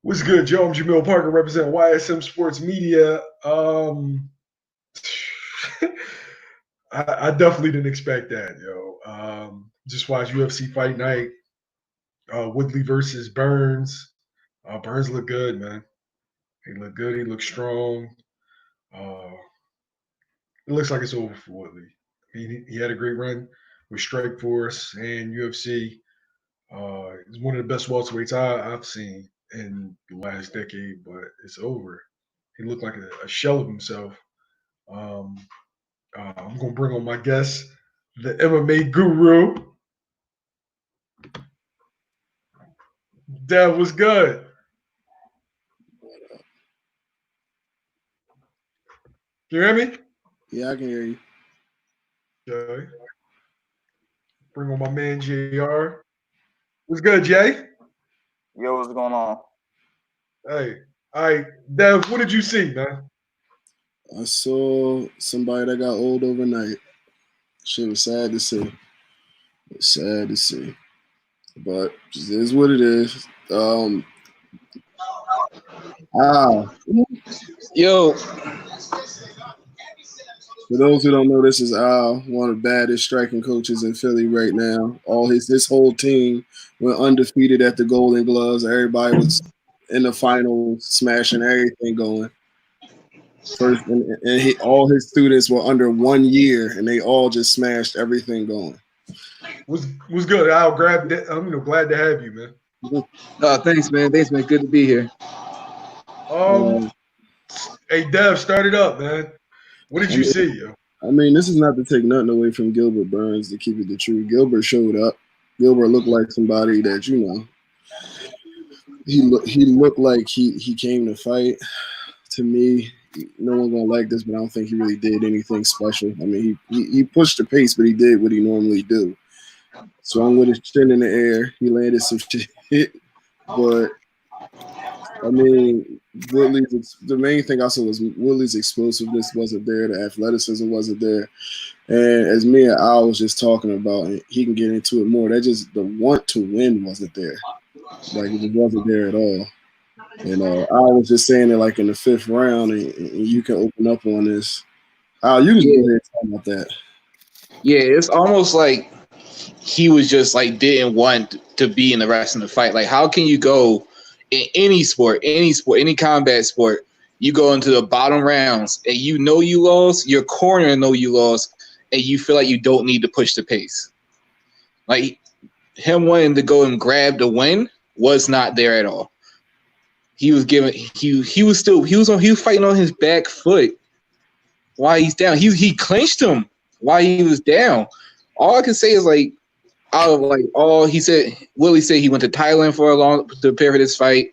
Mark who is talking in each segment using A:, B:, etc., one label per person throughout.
A: What's good, Joe? I'm Jamil Parker, representing YSM Sports Media. I definitely didn't expect that, yo. Just watched UFC Fight Night, Woodley versus Burns. Burns looked good, man. He looked good. He looked strong. Uh, it looks like it's over for Woodley. He had a great run with Strikeforce and UFC. He's one of the best welterweights I've seen in the last decade, but it's over. He looked like a shell of himself. Um, I'm going to bring on my guest, the MMA guru. Dev, was good? Can you hear me?
B: Yeah, I can hear you.
A: Okay. Bring on my man, JR. What's good, Jay?
C: Yo, what's going on?
A: Hey. All right, Dev, what did you see, man?
B: I saw somebody that got old overnight. Shit was sad to see. It's sad to see. But it is what it is.
D: Yo,
B: For those who don't know, this is Al, one of the baddest striking coaches in Philly right now. All his whole team went undefeated at the Golden Gloves. Everybody was in the finals, smashing everything going. First, and all his students were under 1 year, and they all just smashed everything going.
A: Was good. Al, I'm glad to have you, man.
D: thanks, man. Thanks, man. Good to be here.
A: Hey, Dev, start it up, man. What did you see, yo?
B: I mean, this is not to take nothing away from Gilbert Burns, to keep it the truth. Gilbert showed up. Gilbert looked like somebody that, he looked like he came to fight. To me, no one's gonna like this, but I don't think he really did anything special. I mean, he pushed the pace, but he did what he normally do. Swung with his chin in the air. He landed some shit, but I mean, the main thing I saw was Woodley's explosiveness wasn't there, the athleticism wasn't there, and as me and Al was just talking about, and he can get into it more. That just the want to win wasn't there, like it just wasn't there at all. And I was just saying it like in the fifth round, and you can open up on this. Al, you can go ahead and talk about that.
D: Yeah, it's almost like he was just like didn't want to be in the rest of the fight. Like, how can you go in any sport, any combat sport? You go into the bottom rounds and you know you lost, your corner know you lost, and you feel like you don't need to push the pace. Like him wanting to go and grab the win was not there at all. He was fighting on his back foot while he's down. He clinched him while he was down. All I can say is like out of like all he said, Willie said he went to Thailand to prepare for this fight.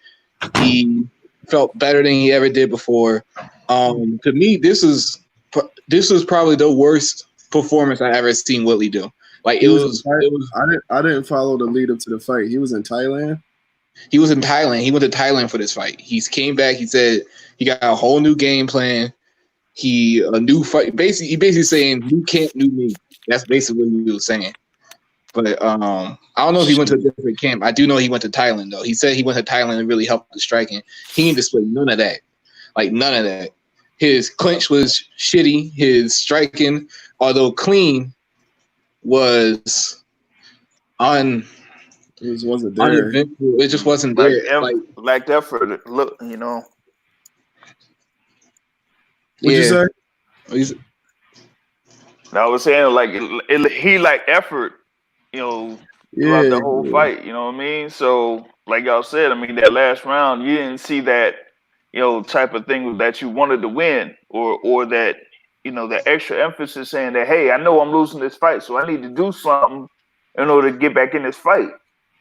D: He felt better than he ever did before. To me, this was probably the worst performance I ever seen Willie do. Like it was.
B: I didn't follow the lead up to the fight. He was in Thailand.
D: He was in Thailand. He went to Thailand for this fight. He came back. He said he got a whole new game plan. A new fight. He basically saying you can't do me. That's basically what he was saying. But I don't know if he went to a different camp. I do know he went to Thailand though. He said he went to Thailand and really helped the striking. He didn't display none of that. Like none of that. His clinch was shitty. His striking, although clean, was
B: It just wasn't there.
D: It just wasn't there.
C: Like effort. Look, you know.
B: What'd you say?
C: I was saying like he lacked effort, throughout the whole fight. You know what I mean? So, like y'all said, I mean that last round, you didn't see that, type of thing that you wanted to win, or that, the extra emphasis saying that, hey, I know I'm losing this fight, so I need to do something in order to get back in this fight.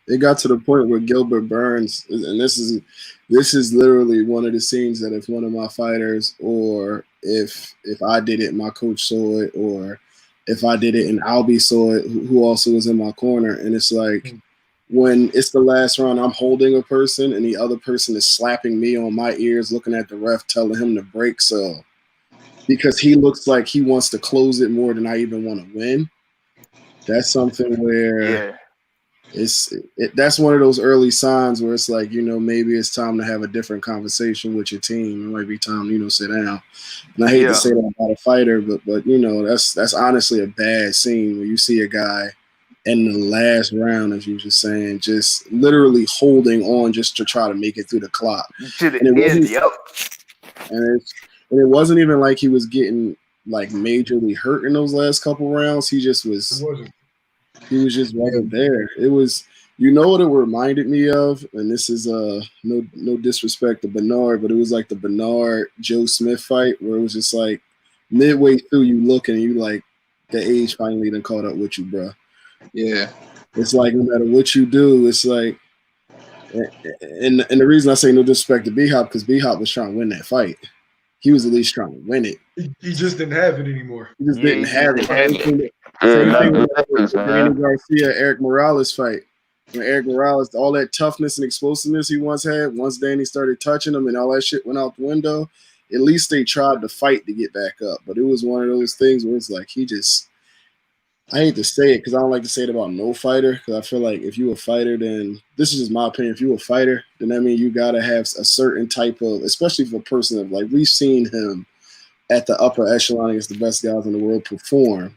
B: It got to the point where Gilbert Burns, and this is literally one of the scenes that if one of my fighters, or if I did it, my coach saw it, or if I did it and Albie saw it, who also was in my corner, and it's like when it's the last round, I'm holding a person and the other person is slapping me on my ears, looking at the ref, telling him to break, so because he looks like he wants to close it more than I even want to win. That's something where That's one of those early signs where it's like, maybe it's time to have a different conversation with your team. It might be time, sit down. And I hate to say that about a fighter, but that's honestly a bad scene when you see a guy in the last round, as you were just saying, just literally holding on just to try to make it through the clock. And it wasn't even like he was getting like majorly hurt in those last couple rounds. He just was. He was just wasn't there. It was, what it reminded me of, and this is no disrespect to Bernard, but it was like the Bernard Joe Smith fight where it was just like midway through you looking and you like the age finally done caught up with you, bro.
D: Yeah,
B: it's like no matter what you do, it's like, and the reason I say no disrespect to B-Hop because B-Hop was trying to win that fight. He was at least trying to win it.
A: He just didn't have it anymore.
B: He just didn't have it. Same thing with the Danny Garcia, Eric Morales fight. When Eric Morales, all that toughness and explosiveness he once had, once Danny started touching him and all that shit went out the window, at least they tried to fight to get back up. But it was one of those things where it's like he just, I hate to say it because I don't like to say it about no fighter because I feel like if you a fighter, then this is just my opinion. If you a fighter, then that means you got to have a certain type of, especially for a person of like we've seen him at the upper echelon against the best guys in the world perform.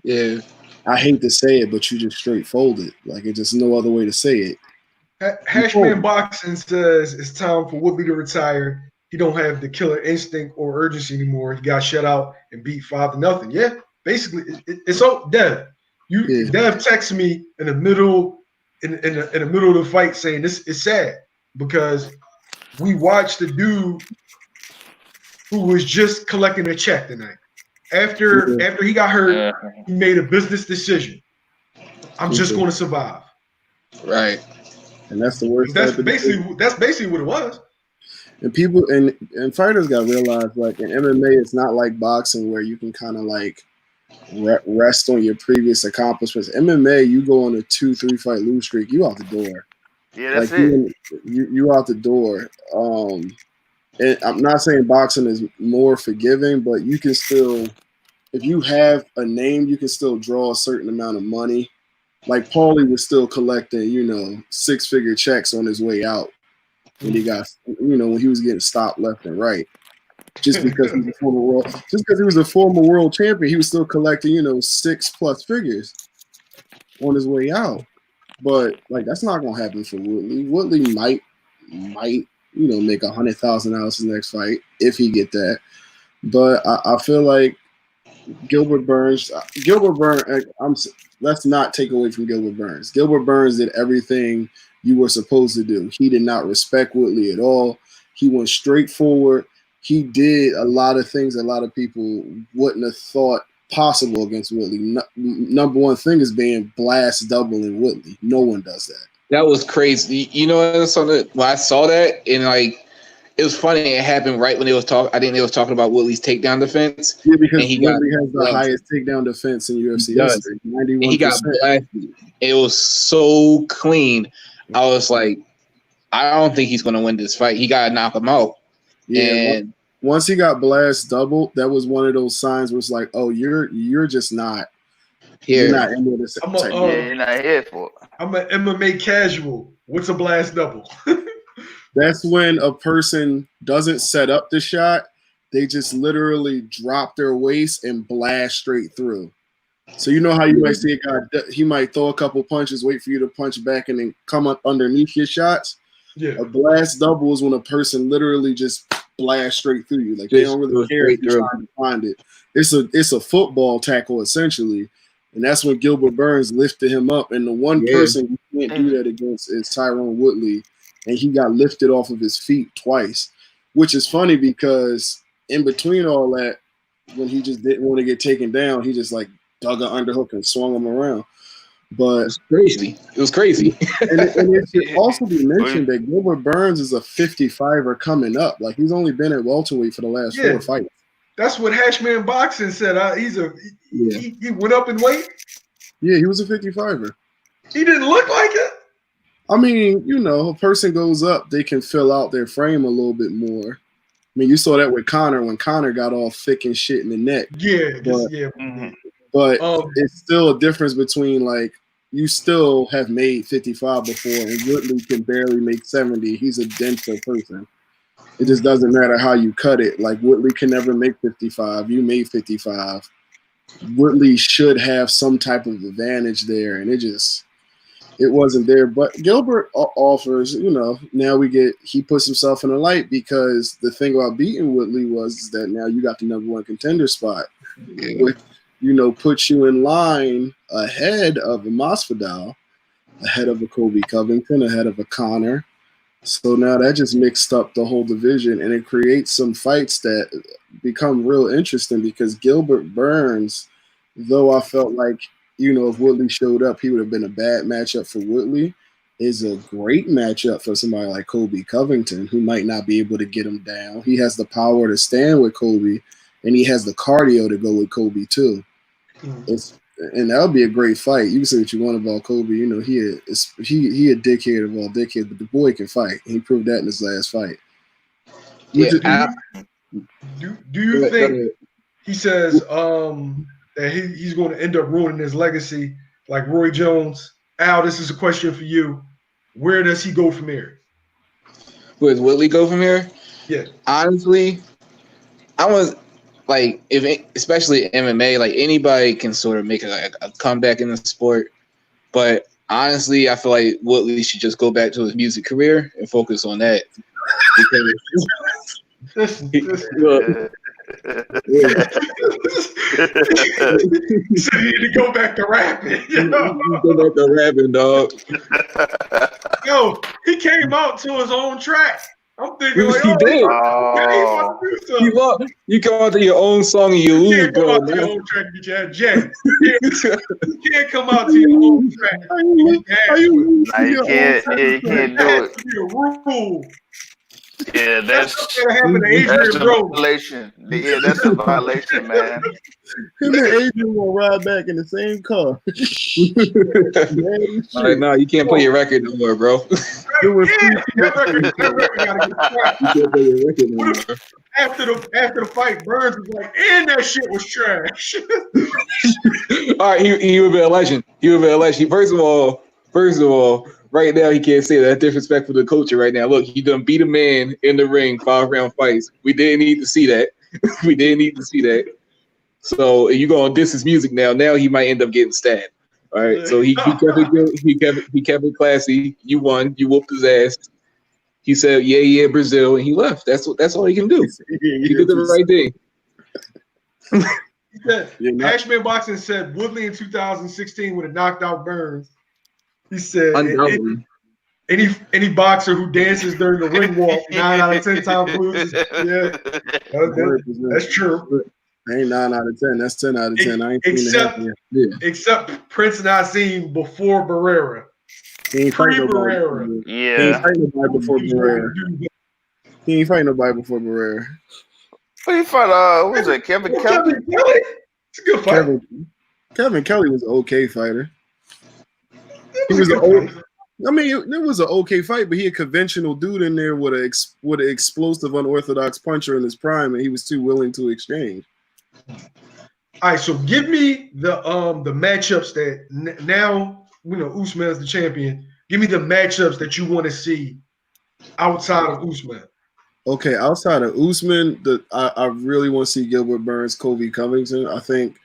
D: Yeah.
B: I hate to say it, but you just straight fold it. Like it's just no other way to say it.
A: Hashman Boxing says it's time for Woodley to retire. He don't have the killer instinct or urgency anymore. He got shut out and beat 5-0. Yeah, basically, it's so Dev. Dev texted me in the middle in the middle of the fight saying this is sad because we watched the dude who was just collecting a check tonight. After he got hurt, he made a business decision. I'm just going to survive.
D: Right.
B: And that's the worst.
A: That's basically what it was.
B: And people and fighters got to realize, like in MMA, it's not like boxing where you can kind of like rest on your previous accomplishments. MMA, you go on a 2-3 fight lose streak, you out the door.
C: Yeah, that's it.
B: You out the door. And I'm not saying boxing is more forgiving, but you can still, if you have a name, you can still draw a certain amount of money. Like Paulie was still collecting, 6-figure checks on his way out when he got, when he was getting stopped left and right. Just because he was a former world champion, he was still collecting, 6+ figures on his way out. But like that's not gonna happen for Woodley. Woodley might make $100,000 his next fight if he get that. But I feel like Gilbert Burns. Let's not take away from Gilbert Burns. Gilbert Burns did everything you were supposed to do. He did not respect Woodley at all. He went straight forward. He did a lot of things a lot of people wouldn't have thought possible against Woodley. Number one thing is being blast doubling Woodley. No one does that.
D: That was crazy. When I saw that, and like, it was funny. It happened right when they was talking. I think they was talking about Woodley's takedown defense.
B: Yeah, because Woodley has the highest takedown defense in UFC history. 91%.
D: He got blasted. It was so clean. I was like, I don't think he's going to win this fight. He got to knock him out.
B: Yeah.
D: And
B: once he got blast doubled, that was one of those signs where it's like, oh, you're just not. You're not in there
C: you're not here for it.
A: I'm an MMA casual. What's a blast double?
B: That's when a person doesn't set up the shot. They just literally drop their waist and blast straight through. So you know how you might see a guy, he might throw a couple punches, wait for you to punch back, and then come up underneath your shots.
A: Yeah.
B: A blast double is when a person literally just blast straight through you. Like they don't really care if you're trying to find it. It's a football tackle essentially. And that's when Gilbert Burns lifted him up. And the one person you can't do that against is Tyrone Woodley. And he got lifted off of his feet twice, which is funny because in between all that, when he just didn't want to get taken down, he just like dug an underhook and swung him around. But
D: it was crazy.
B: and it should also be mentioned that Gilbert Burns is a 55er coming up. Like he's only been at welterweight for the last 4 fights.
A: That's what Hashman Boxing said. He went up in weight.
B: Yeah, he was a 55er.
A: He didn't look like it.
B: I mean, a person goes up, they can fill out their frame a little bit more. I mean, you saw that with Conor when Conor got all thick and shit in the neck.
A: Yeah,
B: but it's still a difference between like you still have made 55 before, and Woodley can barely make 70. He's a denser person. It just doesn't matter how you cut it. Like Woodley can never make 55. You made 55. Woodley should have some type of advantage there, and it wasn't there. But Gilbert offers, now he puts himself in the light because the thing about beating Woodley was that now you got the number one contender spot, which, puts you in line ahead of a Masvidal, ahead of a Colby Covington, ahead of a Connor. So now that just mixed up the whole division, and it creates some fights that become real interesting because Gilbert Burns, though I felt like, if Woodley showed up, he would have been a bad matchup for Woodley, is a great matchup for somebody like Colby Covington, who might not be able to get him down. He has the power to stand with Colby, and he has the cardio to go with Colby too. And that would be a great fight. You can say what you want about Colby. He a dickhead of all dickheads, but the boy can fight. He proved that in his last fight.
A: Do you think he says that he's going to end up ruining his legacy like Roy Jones? Al, this is a question for you. Where does he go from here?
D: Where does Woodley go from here?
A: Yeah.
D: Honestly, especially MMA, like anybody can sort of make a comeback in the sport. But honestly, I feel like Woodley should just go back to his music career and focus on that.
A: He said he need to go back to rapping.
D: Go back to rapping, dog.
A: Yo, he came out to his own track. I'm thinking like,
D: he did. You come out to your own song and you lose, bro.
A: You can't come out to your own track and get your head jammed. You can't come out to your own track.
C: You can't do it.
A: Be a rule.
C: Yeah, that's
A: a
C: violation. Yeah, that's a violation, man.
B: Him and Adrian will ride back in the same car.
D: No, you can't play your record no more, bro.
A: After the fight, Burns was like, and that shit was trash.
D: All right, he would be a legend. First of all, right now he can't say that disrespectful to the culture right now. Look, he done beat a man in the ring, 5-round fights. We didn't need to see that. So you gonna diss his music now. Now he might end up getting stabbed. All right. So he kept it classy. You won. You whooped his ass. He said, yeah, Brazil, and he left. That's all he can do. He did the right thing.
A: He said, Ashman Boxing said Woodley in 2016 would have knocked out Burns. He said any boxer who dances during the ring walk 9 out of 10 times loses. Yeah, that's true.
B: Ain't 9 out of 10. That's 10 out of 10. I ain't
A: except Prince Nassim before Barrera.
B: Pre-Barrera.
C: Yeah.
B: He ain't fighting nobody before Barrera. He ain't fighting nobody before Barrera.
C: What he fought? What was it? Kevin Kelly?
A: It's a good fight.
B: Kevin Kelly was an okay fighter. It was an okay fight, but he a conventional dude in there with an explosive, unorthodox puncher in his prime, and he was too willing to exchange.
A: All right, so give me the matchups that now Usman is the champion. Give me the matchups that you want to see outside of Usman.
B: Okay, outside of Usman, I really want to see Gilbert Burns, Colby Covington. I think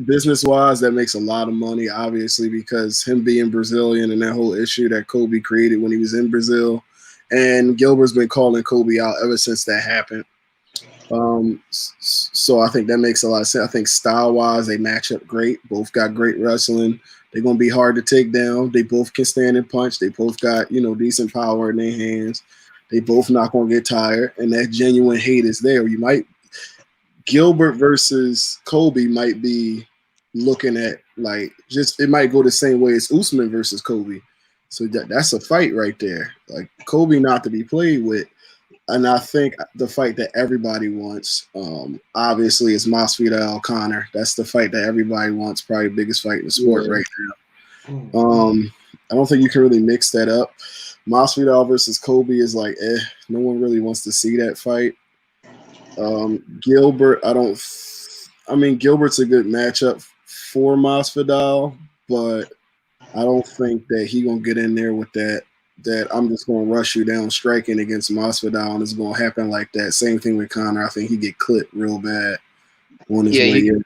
B: business wise, that makes a lot of money, obviously, because him being Brazilian and that whole issue that Colby created when he was in Brazil, and Gilbert's been calling Colby out ever since that happened. So I think that makes a lot of sense. I think style wise, they match up great. Both got great wrestling. They're gonna be hard to take down. They both can stand and punch. They both got decent power in their hands. They both not gonna get tired, and that genuine hate is there. Gilbert versus Colby might be looking at it might go the same way as Usman versus Colby. So that's a fight right there. Like Colby not to be played with. And I think the fight that everybody wants, obviously, is Masvidal Connor. That's the fight that everybody wants, probably the biggest fight in the sport right now. I don't think you can really mix that up. Masvidal versus Colby is no one really wants to see that fight. Gilbert, Gilbert's a good matchup for Masvidal, but I don't think that he gonna get in there with that I'm just gonna rush you down striking against Masvidal, and it's gonna happen like that. Same thing with Conor. I think he get clipped real bad on his way in.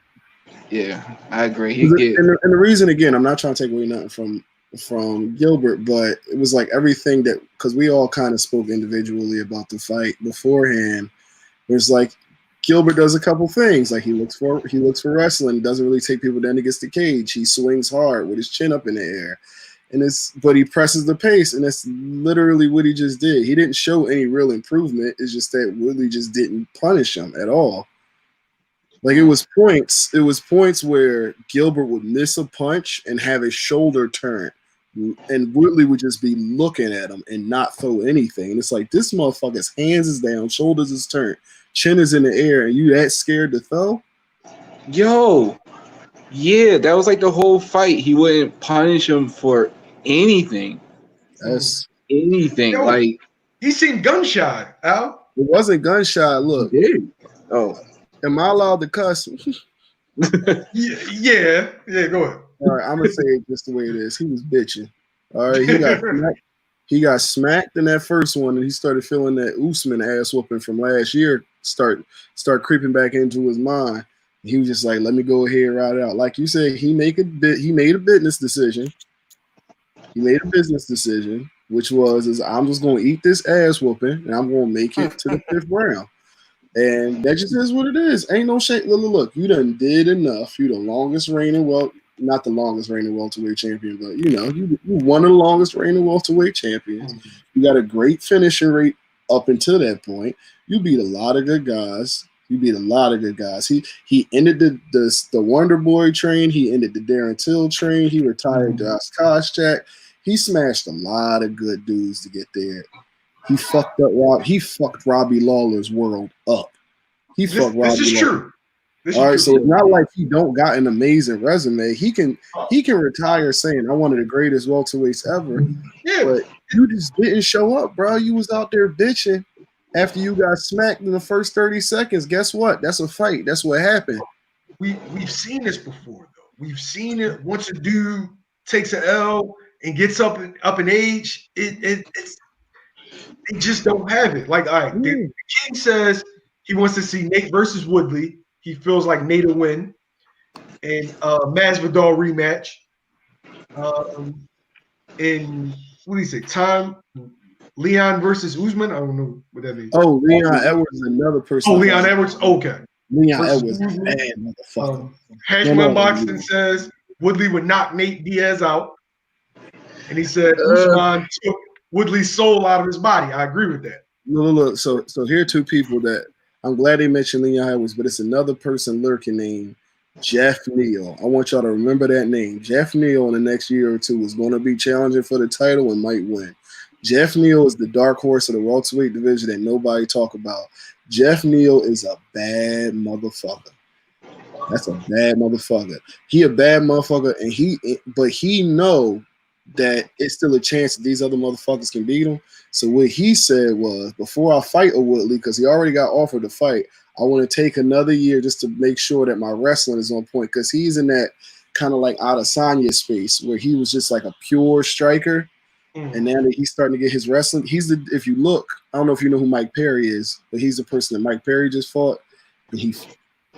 D: Yeah, I agree.
B: And the reason, again, I'm not trying to take away nothing from Gilbert, but it was like everything that, because we all kind of spoke individually about the fight beforehand. There's like Gilbert does a couple things, like he looks for wrestling, doesn't really take people down against the cage. He swings hard with his chin up in the air, but he presses the pace, and that's literally what he just did. He didn't show any real improvement. It's just that Woodley just didn't punish him at all. Like it was points where Gilbert would miss a punch and have his shoulder turn, and Woodley would just be looking at him and not throw anything. And it's like, this motherfucker's hands is down, shoulders is turned, chin is in the air, and you that scared to throw?
D: Yo, yeah, that was like the whole fight. He wouldn't punish him for anything.
B: That's
D: anything.
A: Yo,
D: like
A: he seemed gunshot, Al.
B: It wasn't gunshot. Look,
D: oh,
B: am I allowed to cuss?
A: Yeah. Go ahead.
B: All right, I'm gonna say it just the way it is. He was bitching. All right, he got smacked in that first one, and he started feeling that Usman ass whooping from last year start creeping back into his mind. He was just like, "Let me go ahead and ride it out." Like you said, he made a business decision. He made a business decision, which was, I'm just gonna eat this ass whooping, and I'm gonna make it to the 5th round. And that just is what it is. Ain't no shame. Look, you done did enough. You the longest reigning, not the longest reigning welterweight champion, but you one of the longest reigning welterweight champions. You got a great finishing rate up until that point. You beat a lot of good guys. He ended the Wonder Boy train. He ended the Darren Till train. He retired Josh Koscheck. He smashed a lot of good dudes to get there. He fucked Robbie Lawler's world up. This is true. All right, so it's not like he don't got an amazing resume. He can retire saying, "I one of the greatest welterweights ever." Yeah, but you just didn't show up, bro. You was out there bitching after you got smacked in the first 30 seconds. Guess what? That's a fight. That's what happened.
A: We've seen this before, though. We've seen it once a dude takes an L and gets up in age. They just don't have it. Like, all right, the King says he wants to see Nate versus Woodley. He feels like Nate will win. And Masvidal rematch. And what do you say? Leon versus Usman? I don't know what that means.
B: Oh, Leon Edwards is another person.
A: Oh, Leon Edwards? Okay.
B: Leon Edwards, bad motherfucker.
A: Hashman Boxing says Woodley would knock Nate Diaz out. And he said Usman took Woodley's soul out of his body. I agree with that.
B: Look. So here are two people that I'm glad they mentioned Leon Edwards, but it's another person lurking named Jeff Neal. I want y'all to remember that name. Jeff Neal in the next year or two is going to be challenging for the title and might win. Jeff Neal is the dark horse of the welterweight division that nobody talk about. Jeff Neal is a bad motherfucker. That's a bad motherfucker. He a bad motherfucker, but he know that it's still a chance that these other motherfuckers can beat him. So what he said was, before I fight a Woodley, because he already got offered to fight, I want to take another year just to make sure that my wrestling is on point, because he's in that kind of like Adesanya space where he was just like a pure striker. And now that he's starting to get his wrestling, if you look, I don't know if you know who Mike Perry is, but he's the person that Mike Perry just fought. And he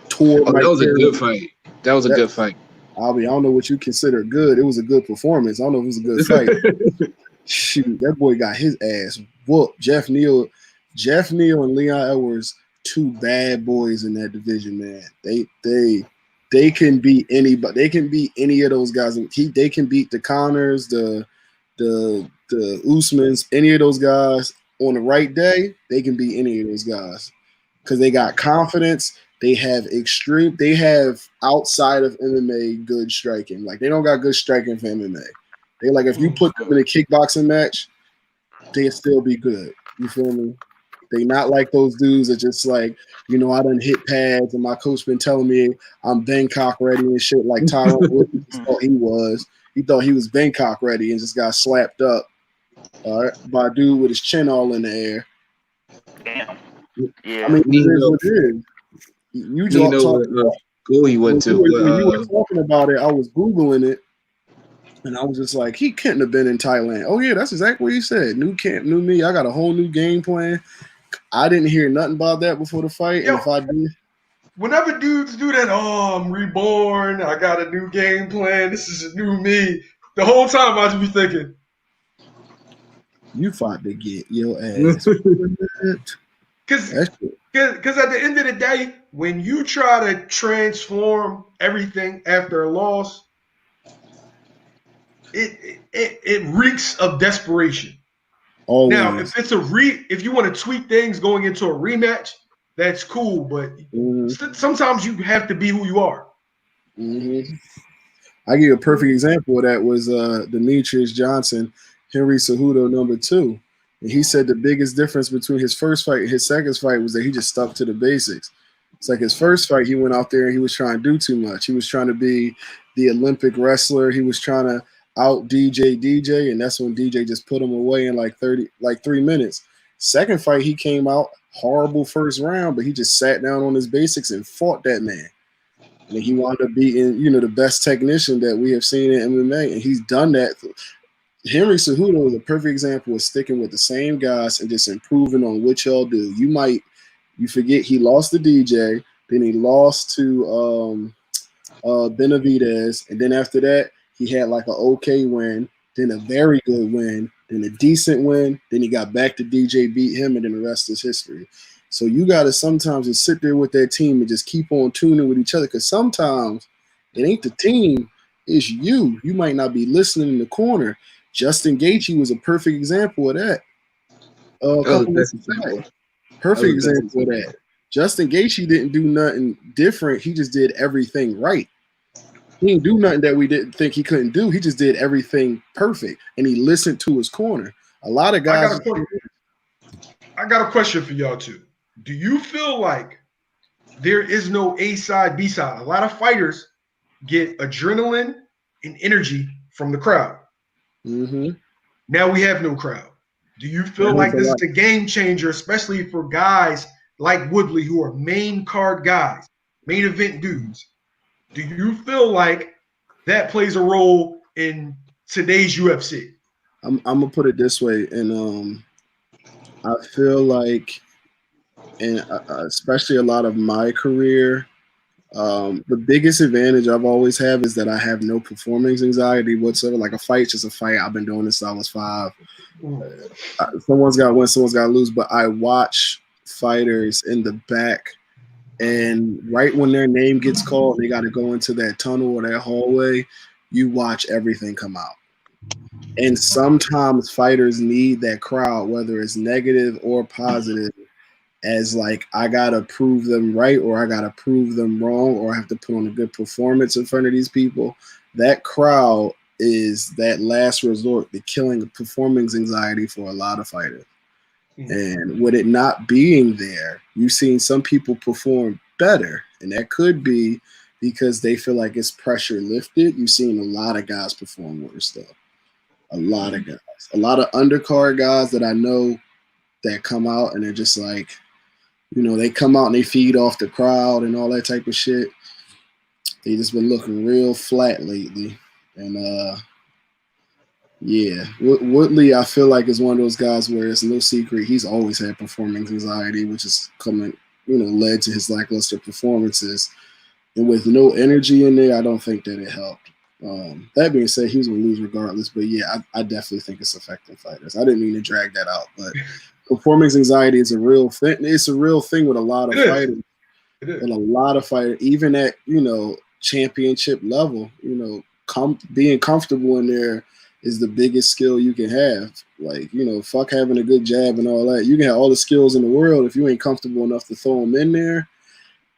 B: tore Mike
D: that was
B: Perry.
D: A good fight. That was a good fight.
B: I don't know what you consider good. It was a good performance. I don't know if it was a good fight. Shoot, that boy got his ass whooped. Jeff Neal and Leon Edwards, two bad boys in that division, man. They can beat anybody. They can beat any of those guys. They can beat the Connors, the Usmans, any of those guys on the right day. They can beat any of those guys because they got confidence. They have outside of MMA good striking. Like, they don't got good striking for MMA. They like, if you put them in a kickboxing match, they'd still be good. You feel me? They not like those dudes that just like, I done hit pads and my coach been telling me I'm Bangkok ready and shit, like Tyrone thought he was. He thought he was Bangkok ready and just got slapped up by a dude with his chin all in the air.
C: Damn. Yeah.
B: I mean, it is what it is. You just talking about
D: he went to.
B: When you were talking about it, I was Googling it, And I was just like, he couldn't have been in Thailand. Oh yeah, that's exactly what he said. New camp, new me. I got a whole new game plan. I didn't hear nothing about that before the fight, and
A: Yo,
B: if I did,
A: whenever dudes do that, oh, I'm reborn. I got a new game plan. This is a new me. The whole time I just be thinking,
B: you fought to get your ass.
A: because at the end of the day, when you try to transform everything after a loss, it reeks of desperation.
B: Always.
A: Now, if it's if you want to tweak things going into a rematch, that's cool. But sometimes you have to be who you are.
B: Mm-hmm. I give you a perfect example of that was Demetrius Johnson, Henry Cejudo #2. And he said the biggest difference between his first fight and his second fight was that he just stuck to the basics. It's like his first fight, he went out there and he was trying to do too much. He was trying to be the Olympic wrestler. He was trying to out DJ, and that's when DJ just put him away in like 3 minutes. Second fight, he came out horrible first round, but he just sat down on his basics and fought that man. And he wound up beating, the best technician that we have seen in MMA, and he's done that. Henry Cejudo is a perfect example of sticking with the same guys and just improving on what y'all do. You forget he lost to DJ, then he lost to Benavidez, and then after that, he had like an okay win, then a very good win, then a decent win, then he got back to DJ, beat him, and then the rest is history. So you got to sometimes just sit there with that team and just keep on tuning with each other, because sometimes it ain't the team, it's you. You might not be listening in the corner. Justin Gaethje was a perfect example of that. Perfect example of that. Justin Gaethje didn't do nothing different. He just did everything right. He didn't do nothing that we didn't think he couldn't do. He just did everything perfect, and he listened to his corner. A lot of guys.
A: I got a question for y'all too. Do you feel like there is no A side, B side? A lot of fighters get adrenaline and energy from the crowd.
B: Mm-hmm.
A: Now we have no crowd. Do you feel like this is a game changer, especially for guys like Woodley who are main card guys, main event dudes? Do you feel like that plays a role in today's UFC?
B: I'm gonna put it this way, and I feel like, and especially a lot of my career, the biggest advantage I've always had is that I have no performance anxiety whatsoever. Like a fight's just a fight. I've been doing this since I was 5. Someone's got to win, someone's got to lose. But I watch fighters in the back, and right when their name gets called, they got to go into that tunnel or that hallway. You watch everything come out. And sometimes fighters need that crowd, whether it's negative or positive, as like, I got to prove them right or I got to prove them wrong or I have to put on a good performance in front of these people. That crowd is that last resort, the killing of performance anxiety for a lot of fighters. And with it not being there, you've seen some people perform better. And that could be because they feel like it's pressure lifted. You've seen a lot of guys perform worse, though. A lot of guys. A lot of undercard guys that I know that come out and they're just like, they come out and they feed off the crowd and all that type of shit. They just been looking real flat lately. And, yeah, Woodley, I feel like, is one of those guys where it's no secret. He's always had performance anxiety, which is led to his lackluster performances. And with no energy in there, I don't think that it helped. That being said, he was going to lose regardless. But, yeah, I definitely think it's affecting fighters. I didn't mean to drag that out. But performance anxiety is a real thing. It's a real thing with a lot of fighters. And a lot of fighters, even at, championship level, being comfortable in there is the biggest skill you can have. Like, fuck having a good jab and all that. You can have all the skills in the world. If you ain't comfortable enough to throw them in there,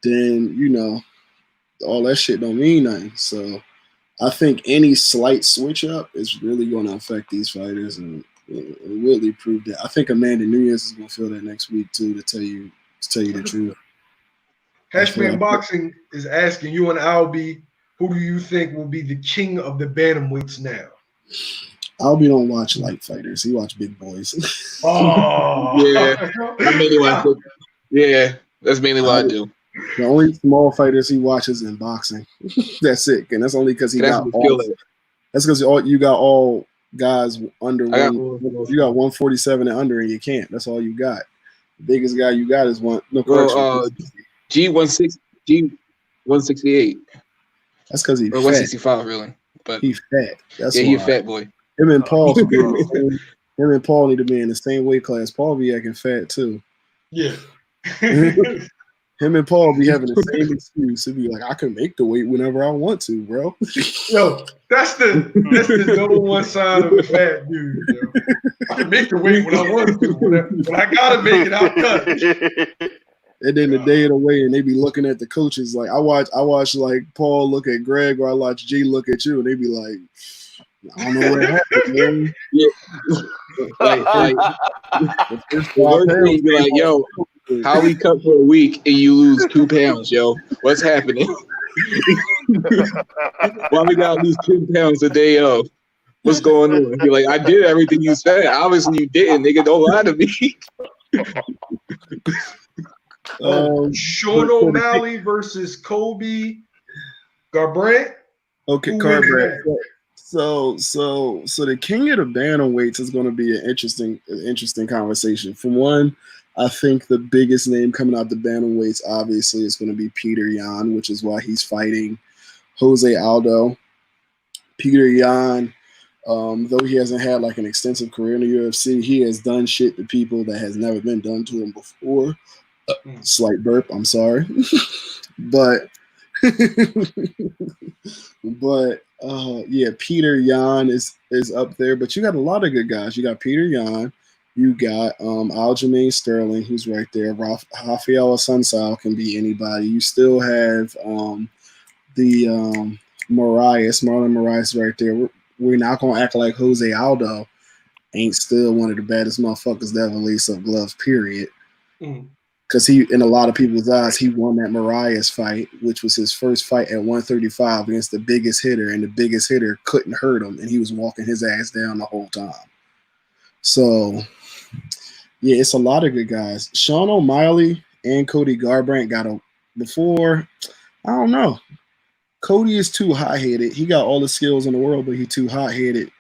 B: then, all that shit don't mean nothing. So I think any slight switch up is really going to affect these fighters, and Woodley proved that. I think Amanda Nunes is going to feel that next week too, to tell you the truth.
A: Hashman Boxing is asking you and Albie, who do you think will be the king of the bantamweights now?
B: Albie don't watch light fighters. He watch big boys.
A: Oh,
D: yeah. That's mainly what I do.
B: The only small fighters he watches in boxing. That's it. And that's only because he got awesome. That's because you got all guys under
D: I got
B: one. You got 147 and under, and you can't. That's all you got. The biggest guy you got is one. No,
D: G168.
B: That's because he's
D: or 165 really, but
B: he's fat. That's
D: yeah,
B: why.
D: he a fat boy.
B: Him and Paul him and Paul need to be in the same weight class. Paul be acting fat too.
A: Yeah.
B: Him and Paul be having the same excuse to be like, I can make the weight whenever I want to, bro.
A: Yo, that's the number one sign of a fat dude. Yo. I can make the weight when I want to. When I gotta make it, I'll cut it.
B: And then the day of the weigh, and they be looking at the coaches like I watch like Paul look at Greg, or I watch G look at you, and they be like, I don't know what happened, man.
D: Yeah. like the worst thing be like, yo, how we cut for a week and you lose 2 pounds, yo? What's happening? Why we gotta lose 10 pounds a day of? What's going on? Be like, I did everything you said. Obviously you didn't, nigga. Don't lie to me.
A: Sean O'Malley versus Kobe Garbrandt.
B: Okay, Garbrandt. So the king of the bantamweights is going to be an interesting conversation. For one, I think the biggest name coming out the bantamweights obviously is going to be Peter Yan, which is why he's fighting Jose Aldo. Peter Yan, though he hasn't had like an extensive career in the UFC, he has done shit to people that has never been done to him before. Slight burp, I'm sorry. but yeah, Peter Yan is up there, but you got a lot of good guys. You got Peter Yan, you got Aljamain Sterling, who's right there. Rafael Assunção can be anybody. You still have Marlon Moraes right there. We're not gonna act like Jose Aldo ain't still one of the baddest motherfuckers that ever lace up gloves, period. Because he, in a lot of people's eyes, he won that Moraes fight, which was his first fight at 135 against the biggest hitter, and the biggest hitter couldn't hurt him, and he was walking his ass down the whole time. So, yeah, it's a lot of good guys. Sean O'Malley and Cody Garbrandt I don't know. Cody is too hot-headed. He got all the skills in the world, but he too hot-headed.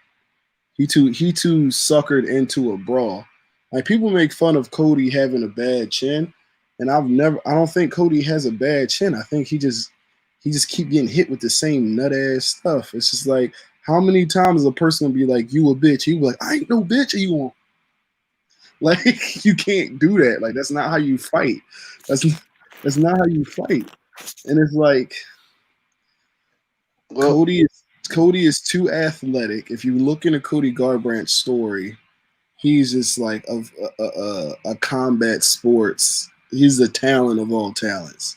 B: He too suckered into a brawl. Like, people make fun of Cody having a bad chin, and I don't think Cody has a bad chin. I think he just keep getting hit with the same nut ass stuff. It's just like, how many times a person will be like, you a bitch? He be like, I ain't no bitch. You won't. Like, you can't do that. Like, that's not how you fight. That's not how you fight. And it's like, well, Cody is too athletic. If you look into Cody Garbrandt's story, he's just like a combat sports. He's the talent of all talents.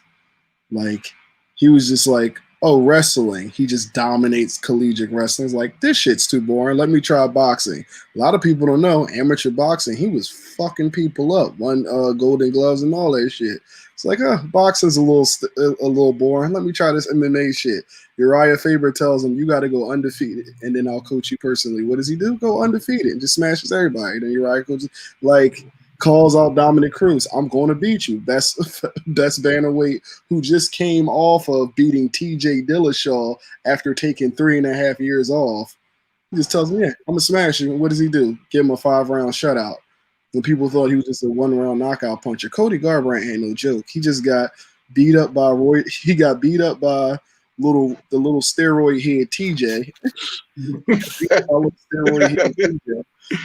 B: Like, he was just like, oh, wrestling. He just dominates collegiate wrestling. It's like, this shit's too boring. Let me try boxing. A lot of people don't know amateur boxing. He was fucking people up, won Golden Gloves and all that shit. It's like, boxing's a little boring. Let me try this MMA shit. Uriah Faber tells him, you got to go undefeated, and then I'll coach you personally. What does he do? Go undefeated and just smashes everybody. Then Uriah coaches, like, calls out Dominic Cruz. I'm going to beat you. Best bantamweight, who just came off of beating TJ Dillashaw after taking 3.5 years off. He just tells me, yeah, I'm going to smash you. What does he do? Give him a 5-round shutout. When people thought he was just a 1-round knockout puncher. Cody Garbrandt ain't no joke. He just got beat up by Roy. He got beat up by the little steroid head TJ.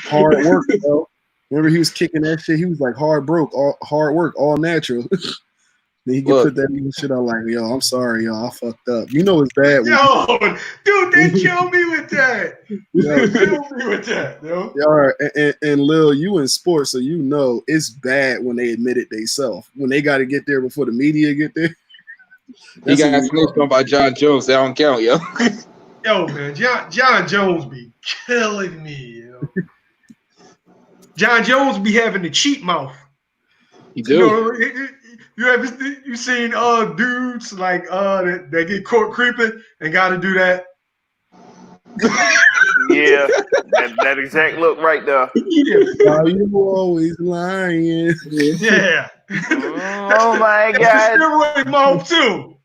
B: Hard work, bro. Remember, he was kicking that shit. He was like hard work, all natural. Then he could put that little shit on like, yo, I'm sorry, y'all, I fucked up. You know it's bad.
A: Yo, dude, they killed me with that. They killed me with that, yo.
B: And Lil, you in sports, so you know it's bad when they admit it themselves. When they got to get there before the media get there.
D: He got snitched on by John Jones. That don't count, yo.
A: Yo, man, John Jones be killing me, yo. John Jones be having the cheat mouth.
D: He do.
A: You seen dudes like that get caught creeping and got to do that?
C: Yeah, that exact look right there.
B: Yeah. You always lying.
A: Yeah.
C: Oh my God.
A: That's the steroid mouth too.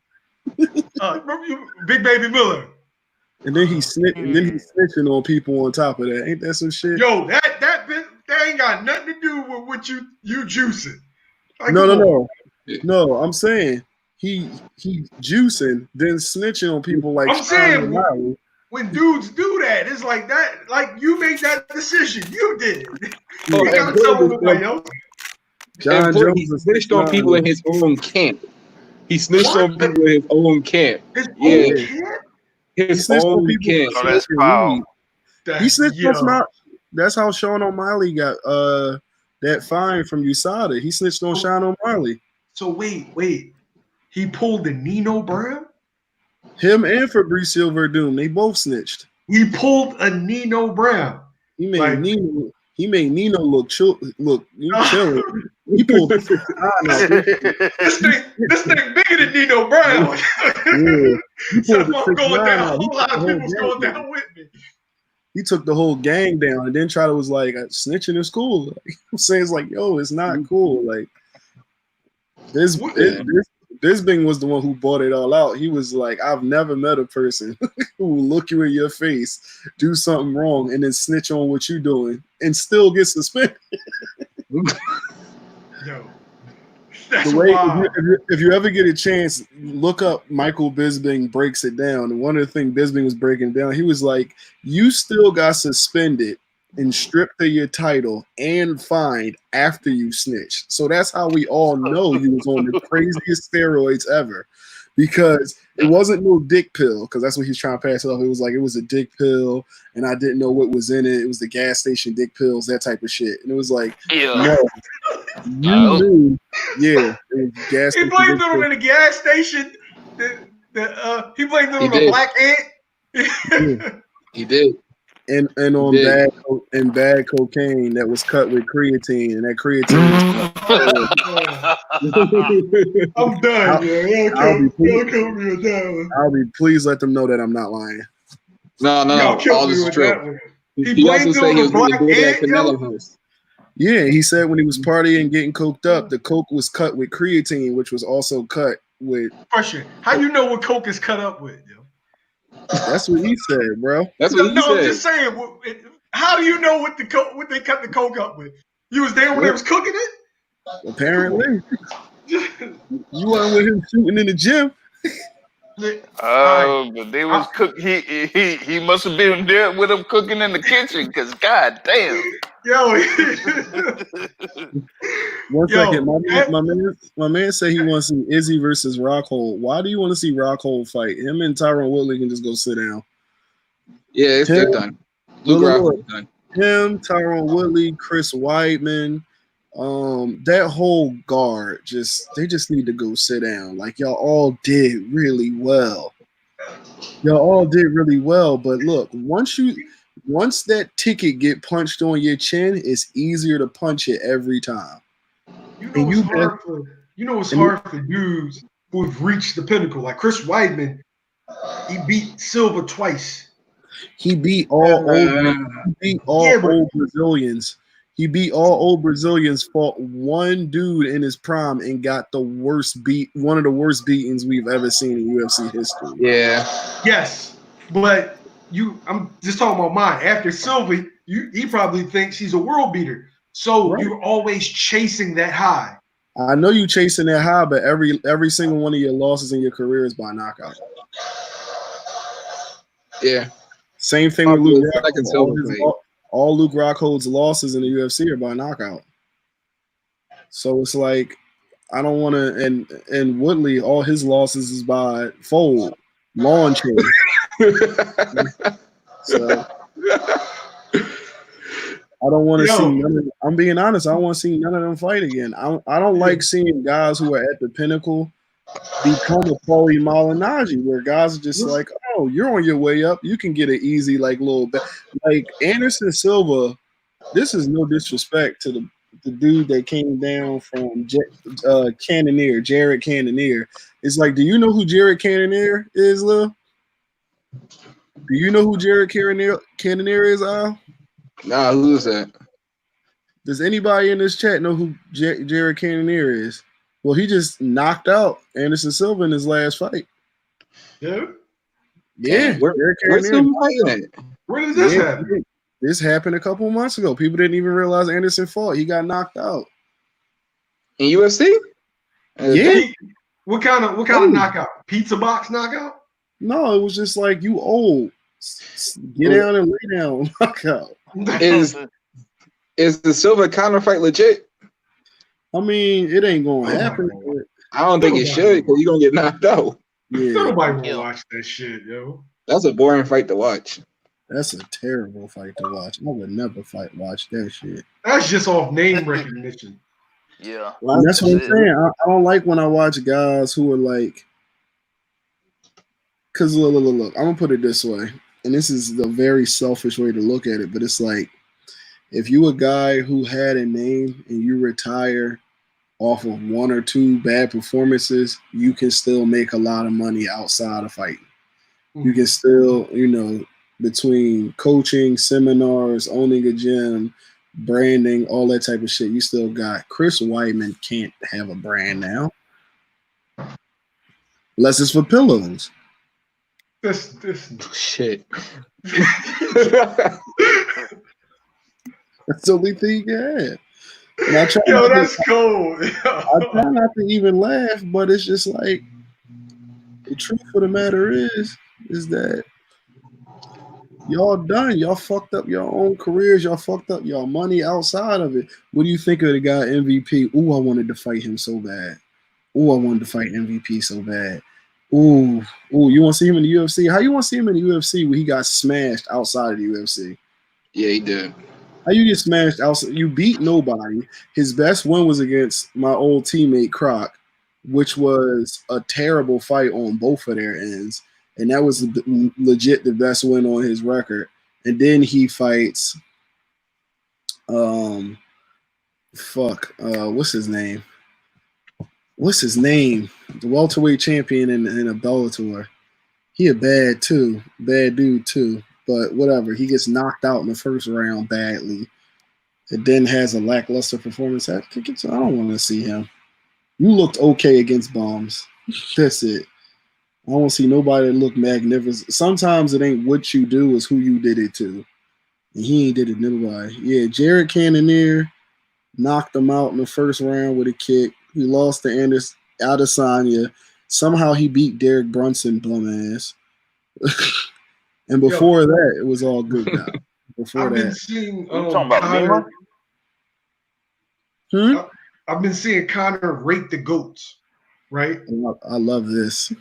A: Remember Big Baby Miller?
B: And then he snitching on people on top of that. Ain't that some shit?
A: Yo, that ain't got nothing to do with what you juicing. Like,
B: No. I'm saying he juicing, then snitching on people like
A: I'm saying
B: Miley.
A: when dudes do that, it's like that. Like you made that decision. You did.
D: Oh,
A: You gotta tell nobody else.
B: John Jones
D: he snitched on people in his own camp. He snitched on people in his own camp.
A: His own camp?
D: His own camp.
C: Oh, that's foul.
B: He snitched on Smiley. That's how Sean O'Malley got that fine from USADA. He snitched on Sean O'Malley.
A: So wait. He pulled the Nino Brown?
B: Him and Fabricio Verdum, they both snitched.
A: He pulled a Nino Brown.
B: He made Nino look chilling. He pulled this
A: thing bigger than Nino Brown.
B: Yeah.
A: So I'm going down. A whole lot of people's going down with me.
B: He took the whole gang down and then was like, snitching is cool. Like, I'm saying, it's like, yo, it's not cool. Like, Bisbing was the one who bought it all out. He was like, I've never met a person who will look you in your face, do something wrong, and then snitch on what you're doing and still get suspended.
A: Yo,
B: if you ever get a chance, look up Michael Bisping breaks it down. And one of the things Bisping was breaking down, he was like, you still got suspended and stripped of your title and fined after you snitched. So that's how we all know you was on the craziest steroids ever, because it wasn't no dick pill, because that's what he's trying to pass it off. It was like it was a dick pill and I didn't know what was in it. It was the gas station dick pills, that type of shit. And it was like, no, you knew, yeah. Gas
A: he blamed them in the gas station. He blamed them on the black ant.
D: He did.
B: And on bad cocaine that was cut with creatine, and that creatine.
A: I'm done.
B: I'll be pleased. Let them know that I'm not lying.
D: No, all this is true.
A: He also said he was going to go that Canelo house.
B: Yeah, he said when he was partying, getting coked up, the coke was cut with creatine, which was also cut with.
A: Question: how you know what coke is cut up with? Yo?
B: That's what he said, bro.
D: That's what he said.
A: I'm just saying. How do you know what they cut the coke up with? You was there when they was cooking it?
B: Apparently. You weren't with him shooting in the gym.
C: But they was cook. He must have been there with him cooking in the kitchen. Cause god damn.
A: Yo.
B: One second, my man said he wants to see Izzy versus Rockhold. Why do you want to see Rockhold fight? Him and Tyrone Woodley can just go sit down.
D: Yeah, it's done. Luke Rockhold's done.
B: Him, Tyrone Woodley, Chris Weidman, that whole guard they just need to go sit down. Like y'all all did really well. But look, once that ticket get punched on your chin, it's easier to punch it every time.
A: It's hard for dudes who have reached the pinnacle. Like Chris Weidman, he beat Silva twice.
B: He beat all old Brazilians. He beat all old Brazilians, fought one dude in his prime, and got one of the worst beatings we've ever seen in UFC history.
D: Yeah.
A: Yes, but I'm just talking about mine. After Silva, he probably thinks he's a world beater. So you're always chasing that high.
B: I know you chasing that high, but every single one of your losses in your career is by knockout.
D: Yeah.
B: Same thing with Luke Rockhold. All Luke Rockhold's losses in the UFC are by knockout. So it's like I don't want to. And Woodley, all his losses is by fold, lawn chair. So I don't want to see none of, I'm being honest, I don't want to see none of them fight again. I don't like seeing guys who are at the pinnacle become a Paulie Malignaggi, where guys are just like, oh, you're on your way up. You can get an easy, little bit. Like Anderson Silva, this is no disrespect to the dude that came down from Cannonier, Jared Cannonier. It's like, do you know who Jared Cannonier is, Lil? Do you know who Jared Cannonier is, Al?
D: Nah, who is that?
B: Does anybody in this chat know who Jared Cannonier is? Well, he just knocked out Anderson Silva in his last fight.
A: Yeah.
B: Yeah,
D: Where's him fighting at?
A: Where did this happen?
B: This happened a couple months ago. People didn't even realize Anderson fought. He got knocked out.
D: In UFC?
B: Yeah.
A: What kind of knockout? Pizza box knockout?
B: No, it was just like, you old. Get down and lay down. Knockout.
D: Is the Silva Conor fight legit?
B: I mean, it ain't going to happen.
D: I don't think it should because you're going to get knocked out.
B: Yeah.
A: Nobody want to watch that shit, yo.
D: That's a boring fight to watch.
B: That's a terrible fight to watch. I would never watch that shit.
A: That's just off name recognition.
C: Yeah.
B: Well, that's what I'm saying. I don't like when I watch guys who are like, because look, I'm going to put it this way. And this is the very selfish way to look at it, but it's like, if you a guy who had a name and you retire off of one or two bad performances, you can still make a lot of money outside of fighting. You can still, between coaching, seminars, owning a gym, branding, all that type of shit, you still got. Chris Weidman can't have a brand now. Unless it's for pillows.
A: This
D: shit.
B: That's the only thing you can have. And I try
A: that's cold.
B: I try not to even laugh, but it's just like, the truth of the matter is that y'all done. Y'all fucked up your own careers. Y'all fucked up your money outside of it. What do you think of the guy MVP? Ooh, I wanted to fight him so bad. Ooh, I wanted to fight MVP so bad. Ooh, you want to see him in the UFC? How you want to see him in the UFC when he got smashed outside of the UFC?
D: Yeah, he did.
B: How you get smashed outside? You beat nobody. His best win was against my old teammate Croc, which was a terrible fight on both of their ends. And that was legit the best win on his record. And then he fights, what's his name? The welterweight champion in a Bellator. He a bad dude too. But whatever, he gets knocked out in the first round badly. It then has a lackluster performance. I don't want to see him. You looked okay against bombs. That's it. I don't want to see nobody that look magnificent. Sometimes it ain't what you do, it's who you did it to. And he ain't did it to nobody. Yeah, Jared Cannonier knocked him out in the first round with a kick. He lost to Adesanya. Somehow he beat Derek Brunson, bum ass. And before that, it was all good now. Before
A: I've
B: that.
A: been seeing
C: talking about
A: Conor.
B: Lima?
A: I've been seeing Conor rate the GOATs, right?
B: I love this.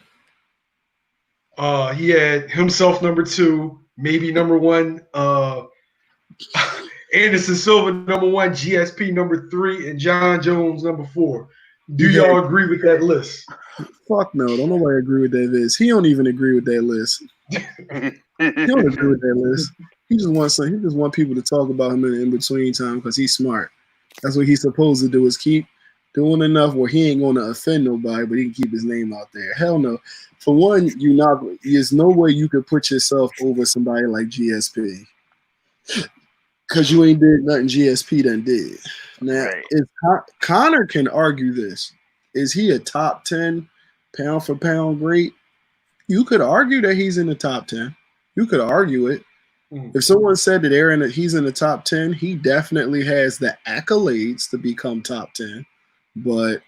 A: He had himself number 2, maybe number 1, Anderson Silva number 1, GSP number 3, and John Jones number 4. Do y'all agree with that list?
B: Fuck no, don't nobody agree with that list. He don't even agree with that list. He don't agree with that list. He just want people to talk about him in between time because he's smart. That's what he's supposed to do, is keep doing enough where he ain't going to offend nobody, but he can keep his name out there. Hell no. For one, there's no way you could put yourself over somebody like GSP because you ain't did nothing GSP done did. Now, Conor can argue this. Is he a top 10 pound for pound great? You could argue that he's in the top 10. You could argue it. If someone said that he's in the top 10, he definitely has the accolades to become top 10. But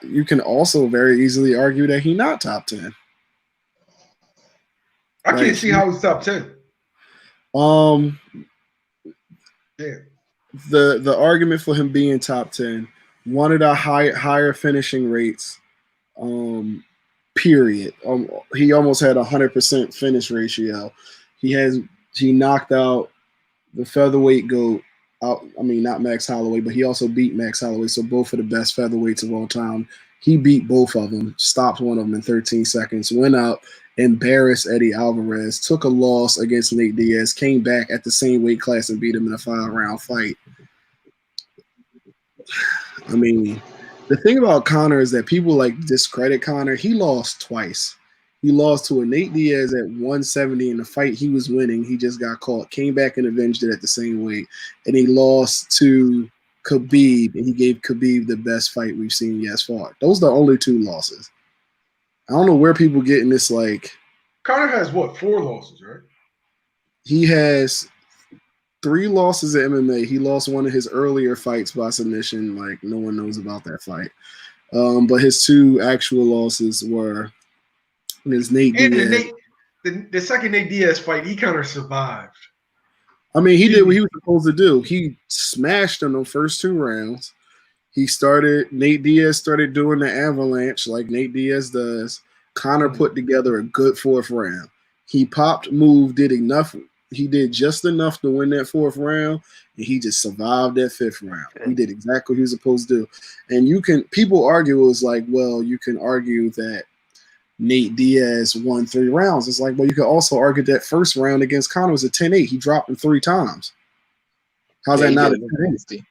B: you can also very easily argue that he's not top 10.
A: I can't see how he's top 10.
B: The argument for him being top 10, one of the higher finishing rates, period. He almost had 100% finish ratio. He knocked out the featherweight GOAT. Not Max Holloway, but he also beat Max Holloway. So both of the best featherweights of all time. He beat both of them, stopped one of them in 13 seconds, went out, embarrassed Eddie Alvarez, took a loss against Nate Diaz, came back at the same weight class and beat him in a 5-round fight. I mean, the thing about Conor is that people discredit Conor. He lost twice. He lost to a Nate Diaz at 170 in the fight he was winning. He just got caught, came back and avenged it at the same weight. And he lost to Khabib, and he gave Khabib the best fight we've seen yet far. Those are the only 2 losses. I don't know where people get in this
A: Conor has what, 4 losses, right?
B: He has 3 losses at MMA. He lost one of his earlier fights by submission. Like, no one knows about that fight. But his 2 actual losses were his Nate Diaz.
A: The second Nate Diaz fight, he kind of survived.
B: I mean, he did what he was supposed to do. He smashed in the first 2 rounds. Nate Diaz started doing the avalanche like Nate Diaz does. Conor put together a good 4th round. He popped, moved, did enough. He did just enough to win that 4th round, and he just survived that 5th round. He did exactly what he was supposed to do. And people argue it was like, well, you can argue that Nate Diaz won 3 rounds. It's like, well, you could also argue that first round against Conor was a 10-8. He dropped him 3 times. How's that not a 10-8?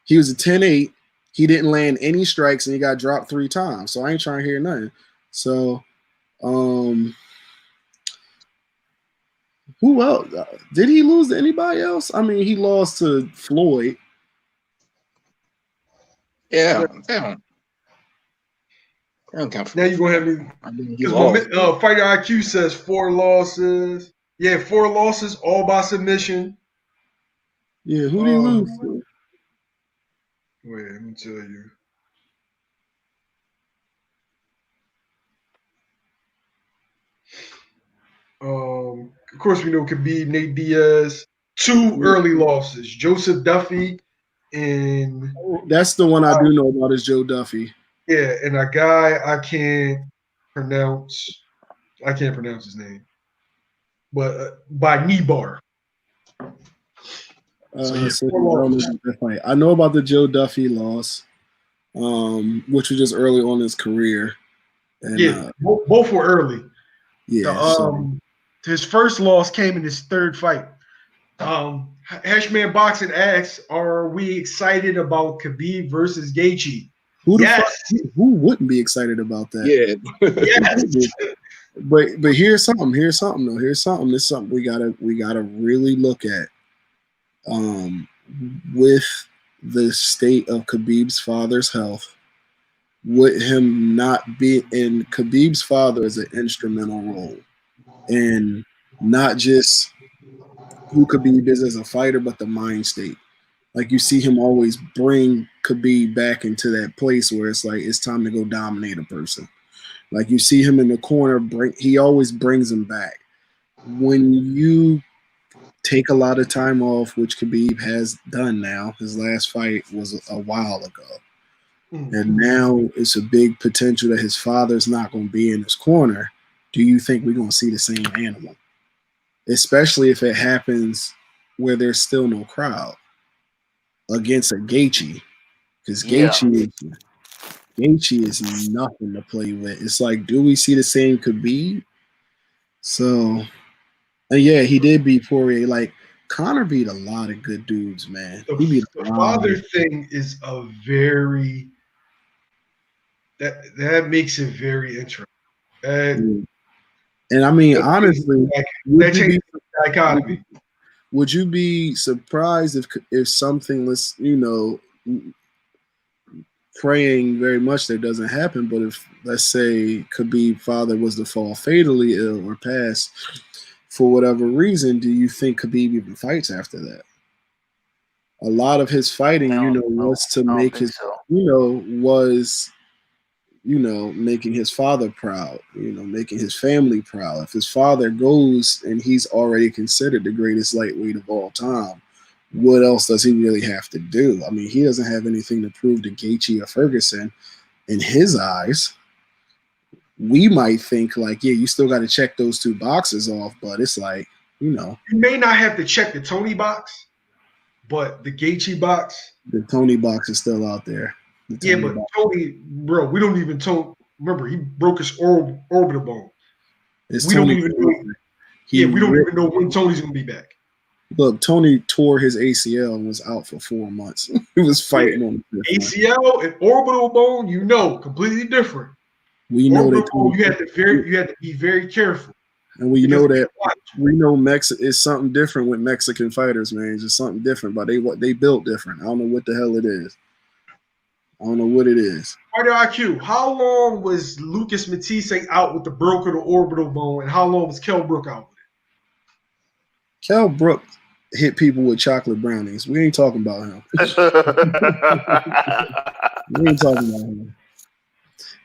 B: He was a 10-8. He didn't land any strikes, and he got dropped 3 times. So I ain't trying to hear nothing. So, who else? Did he lose to anybody else? I mean, he lost to Floyd.
D: Yeah, damn. Now
A: you're gonna have me. Because Fighter IQ says 4 losses. Yeah, 4 losses, all by submission.
B: Yeah, who did he lose to?
A: Wait, let me tell you. Of course, we know Khabib, Nate Diaz. 2 early losses. Joseph Duffy and
B: that's the one I do know about is Joe Duffy.
A: Yeah, and a guy I can't pronounce his name, but by knee bar.
B: I know about the Joe Duffy loss, which was just early on in his career. And,
A: both were early.
B: Yeah.
A: His first loss came in his 3rd fight. Hashman Boxing asks, "Are we excited about Khabib versus Gaethje?"
B: Who wouldn't be excited about that?
D: Yeah.
A: Yes.
B: But here's something. This is something we gotta really look at. With the state of Khabib's father's health, would him not be in Khabib's father is an instrumental role in not just who Khabib is as a fighter, but the mind state. Like, you see him always bring Khabib back into that place where it's like it's time to go dominate a person. Like, you see him in the corner, he always brings him back. When you take a lot of time off, which Khabib has done now, his last fight was a while ago. And now it's a big potential that his father's not going to be in his corner. Do you think we're going to see the same animal? Especially if it happens where there's still no crowd against a Gaethje. Because Gaethje is nothing to play with. It's like, do we see the same Khabib? So, yeah, he did beat Poirier. Like, Conor beat a lot of good dudes, man. He beat
A: the father thing is a very that makes it very interesting.
B: And I mean, honestly,
A: that changes the dichotomy.
B: Would you be surprised if something was, praying very much that doesn't happen, but if, let's say, Khabib's father was to fall fatally ill or pass for whatever reason, do you think Khabib even fights after that? A lot of his fighting, was to make his, making his father proud, making his family proud. If his father goes and he's already considered the greatest lightweight of all time, what else does he really have to do? I mean, he doesn't have anything to prove to Gaethje or Ferguson. In his eyes, we might think like, yeah, you still got to check those 2 boxes off, but it's like, You
A: may not have to check the Tony box, but the Gaethje box.
B: The Tony box is still out there.
A: Yeah, but Tony, bro, we don't even remember, he broke his orbital bone. We don't even know when Tony's going to be back.
B: Look, Tony tore his ACL and was out for 4 months. He was fighting on the
A: ACL and orbital bone, completely different.
B: We know that
A: you have to be very careful.
B: And we know it's something different with Mexican fighters, man. It's just something different, but they built different. I don't know what the hell it is. I don't know what it is.
A: Fighter IQ. How long was Lucas Matisse out with the broken orbital bone, and how long was Kell Brook out with it?
B: Kell Brook hit people with chocolate brownies. We ain't talking about him. We ain't talking about him.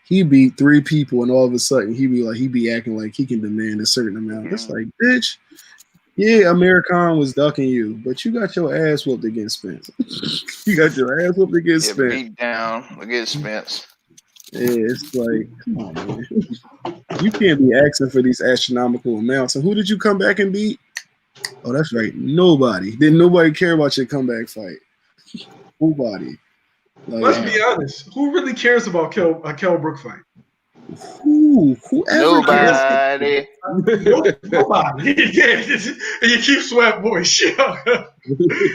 B: He beat 3 people, and all of a sudden he be acting like he can demand a certain amount. It's like, bitch, yeah, Amir Khan was ducking you, but you got your ass whooped against Spence. You got your ass whooped against Spence.
C: Beat down against Spence.
B: Yeah, it's like, come on, man. You can't be asking for these astronomical amounts. And who did you come back and beat? Oh, that's right. Nobody. Didn't nobody care about your comeback fight? Nobody. Like,
A: let's be honest. Who really cares about a Kell Brook fight?
B: Whoever
C: Nobody.
A: Nobody. Yeah, and you keep sweat, boy. Shit.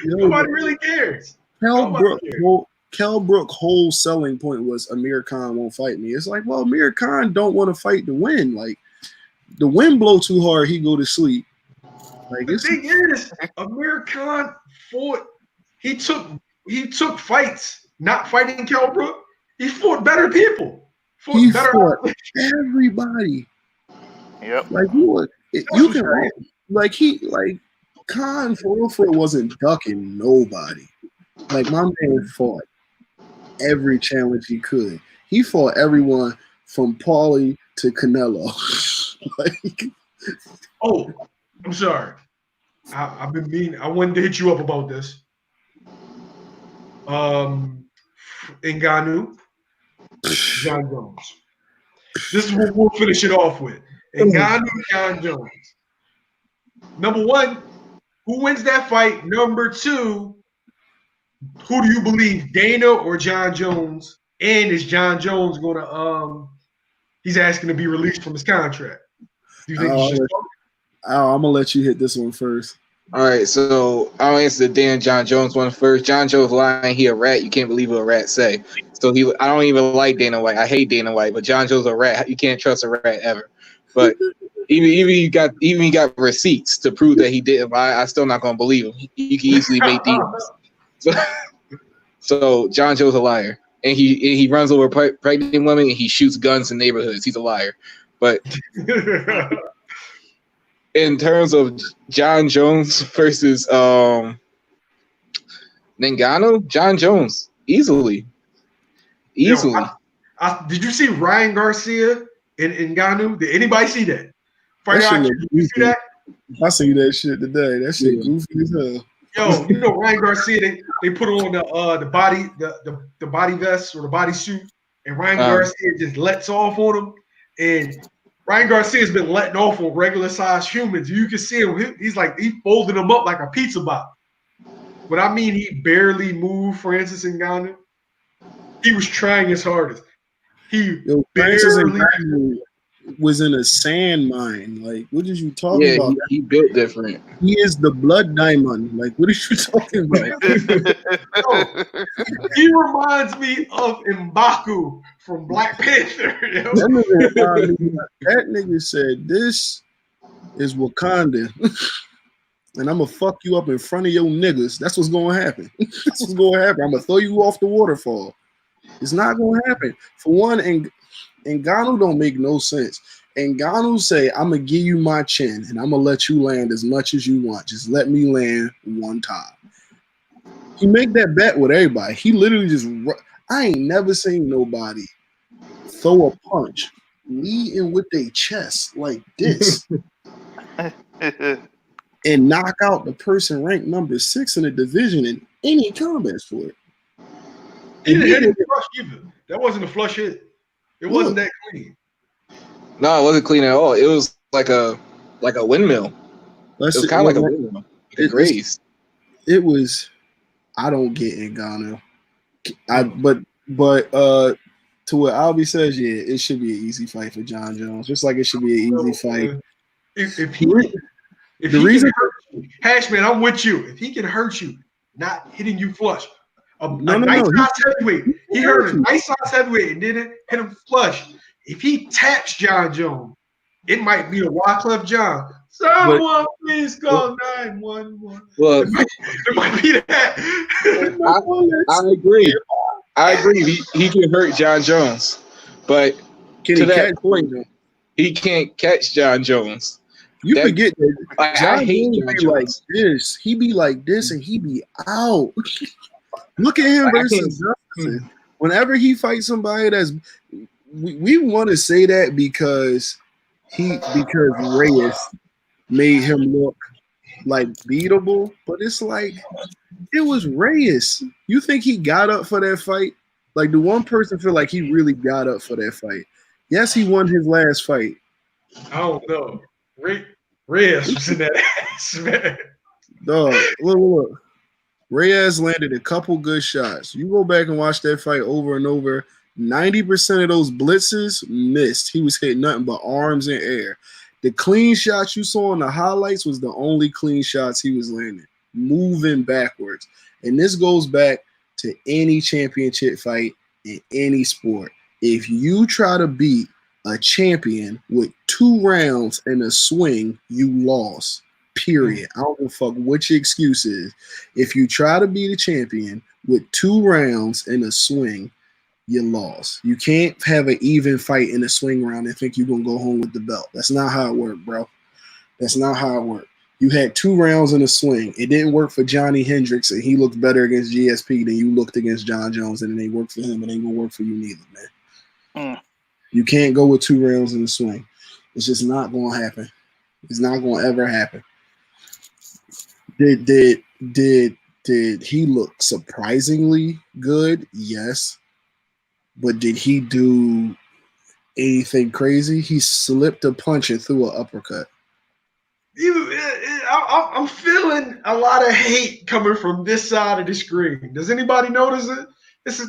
A: Nobody really cares.
B: Kell Brook's whole selling point was Amir Khan won't fight me. It's like, well, Amir Khan don't want to fight to win. Like, the wind blow too hard, he go to sleep. Like,
A: the thing is, Amir Khan fought. He took fights, not fighting Kell Brook. He fought better people. He fought
B: everybody.
C: Yep.
B: Like Khan for real wasn't ducking nobody. Like, my man fought every challenge he could. He fought everyone from Paulie to Canelo. Like,
A: oh, I'm sorry. I've been mean. I wanted to hit you up about this. Ngannou, John Jones. This is what we'll finish it off with. Ngannou, John Jones. Number 1, who wins that fight? Number 2, who do you believe, Dana or John Jones? And is John Jones gonna he's asking to be released from his contract? Do you think he should start?
B: I'm gonna let you hit this one first.
D: All right, so I'll answer the Dan John Jones one first. John Jones lying, he a rat. You can't believe what a rat say. So I don't even like Dana White. I hate Dana White, but John Jones a rat. You can't trust a rat ever. But even he got receipts to prove that he didn't lie. I still not gonna believe him. You can easily make deals. So John Jones a liar, and he runs over pregnant women and he shoots guns in neighborhoods. He's a liar. But in terms of John Jones versus Ngannou, John Jones easily.
A: Yo, did you see Ryan Garcia in Ngannou? Did anybody see that? Did you see that?
B: I see that shit today. That shit goofy as hell.
A: Yo, you know Ryan Garcia? They put on the body vest or the body suit, and Ryan Garcia just lets off on him. And Ryan Garcia's been letting off on regular sized humans. You can see him. He's folding them up like a pizza box. But I mean, he barely moved Francis Ngannou. He was trying his hardest.
B: Francis Ngannou was in a sand mine. Like, what did you talking about?
D: He built different.
B: He is the blood diamond. Like, what are you talking about?
A: He reminds me of M'Baku from Black Panther. You know?
B: That nigga said, "This is Wakanda, and I'm gonna fuck you up in front of your niggas." That's what's gonna happen. That's what's gonna happen. I'm gonna throw you off the waterfall. It's not gonna happen. For one, Ngannou don't make no sense. Ngannou say, "I'm gonna give you my chin, and I'm gonna let you land as much as you want. Just let me land one time." He make that bet with everybody. He literally just. I ain't never seen nobody throw a punch leading with their chest like this and knock out the person ranked number 6 in the division in any combat sport.
A: He didn't hit it flush either. That wasn't a flush hit. It wasn't that clean.
D: No, it wasn't clean at all. It was like a windmill. It was kind of like a windmill. Like a graze.
B: It was. I don't get Ngannou. But to what Albie says, yeah, it should be an easy fight for John Jones. Just like it should be an easy fight.
A: If he can hurt you, Hashman, I'm with you. If he can hurt you, not hitting you flush. Nice size heavyweight. He hurt a nice size heavyweight and didn't hit him flush. If he taps John Jones, it might be a Wyclef John. Someone please call 911.
D: Well,
A: it might be that.
D: I agree. I agree. He can hurt John Jones, but to that point, he can't catch John Jones.
B: You forget that John
D: I hate
B: Jones
D: John
B: be
D: Jones.
B: like this. He be like this, and he be out. Look at him versus Johnson. Whenever he fights somebody that's, we want to say that because Reyes made him look like beatable, but it's like it was Reyes. You think he got up for that fight? Like, the one person feel like he really got up for that fight? Yes, he won his last fight.
A: I don't know. Reyes was in that ass, man.
B: Dog, look. Reyes landed a couple good shots. You go back and watch that fight over and over. 90% of those blitzes missed. He was hitting nothing but arms and air. The clean shots you saw in the highlights was the only clean shots he was landing, moving backwards. And this goes back to any championship fight in any sport. If you try to beat a champion with 2 rounds and a swing, you lost. Period. I don't give a fuck what your excuse is. If you try to beat a champion with 2 rounds and a swing, you lost. You can't have an even fight in a swing round and think you're going to go home with the belt. That's not how it worked, bro. That's not how it worked. You had 2 rounds in a swing. It didn't work for Johnny Hendricks, and he looked better against GSP than you looked against John Jones, and it ain't worked for him. It ain't going to work for you neither, man. You can't go with 2 rounds in a swing. It's just not going to happen. It's not going to ever happen. Did he look surprisingly good? Yes. But did he do anything crazy? He slipped a punch and threw an uppercut.
A: I'm feeling a lot of hate coming from this side of the screen. Does anybody notice it? It's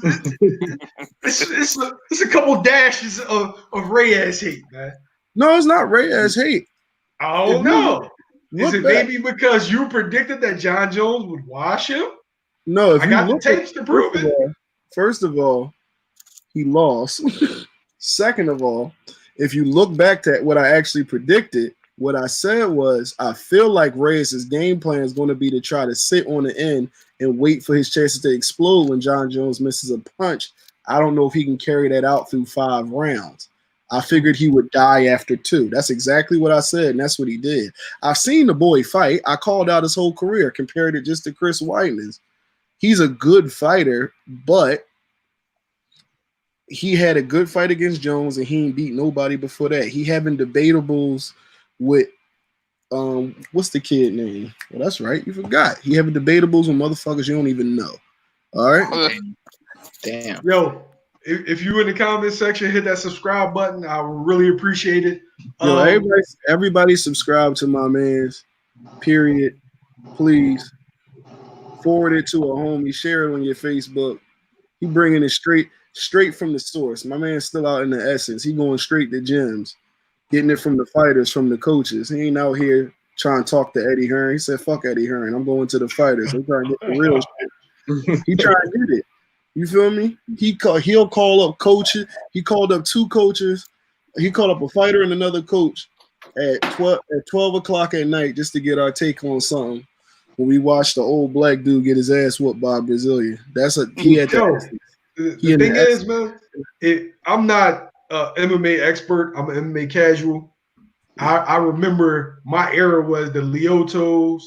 A: a couple dashes of Reyes hate, man.
B: No, it's not Reyes hate.
A: Oh no. Is it maybe because you predicted that John Jones would wash him?
B: No, if
A: I
B: you
A: got the
B: look
A: tapes to prove it.
B: First of all, he lost. Second of all, if you look back to what I actually predicted, what I said was I feel like Reyes' game plan is going to be to try to sit on the end and wait for his chances to explode when John Jones misses a punch. I don't know if he can carry that out through 5 rounds. I figured he would die after 2. That's exactly what I said, and that's what he did. I've seen the boy fight. I called out his whole career, compared it just to Chris Weidman's. He's a good fighter, but he had a good fight against Jones, and he ain't beat nobody before that. He having debatables with what's the kid name? Well, that's right. You forgot. He having debatables with motherfuckers you don't even know. All right?
D: Damn.
A: Yo, if you in the comment section, hit that subscribe button. I would really appreciate it.
B: Yo, everybody subscribe to my man's. Period. Please. Forward it to a homie. Share it on your Facebook. He bringing it straight from the source. My man's still out in the essence. He going straight to gyms. Getting it from the fighters, from the coaches. He ain't out here trying to talk to Eddie Hearn. He said, fuck Eddie Hearn. I'm going to the fighters. I'm trying to get the real shit. He trying to get it. You feel me? He'll call up coaches. He called up 2 coaches. He called up a fighter and another coach at 12 o'clock at night just to get our take on something. When we watched the old black dude get his ass whooped by a Brazilian. He had that.
A: The thing is, man, I'm not an MMA expert. I'm an MMA casual. I remember my era was the Lyotos,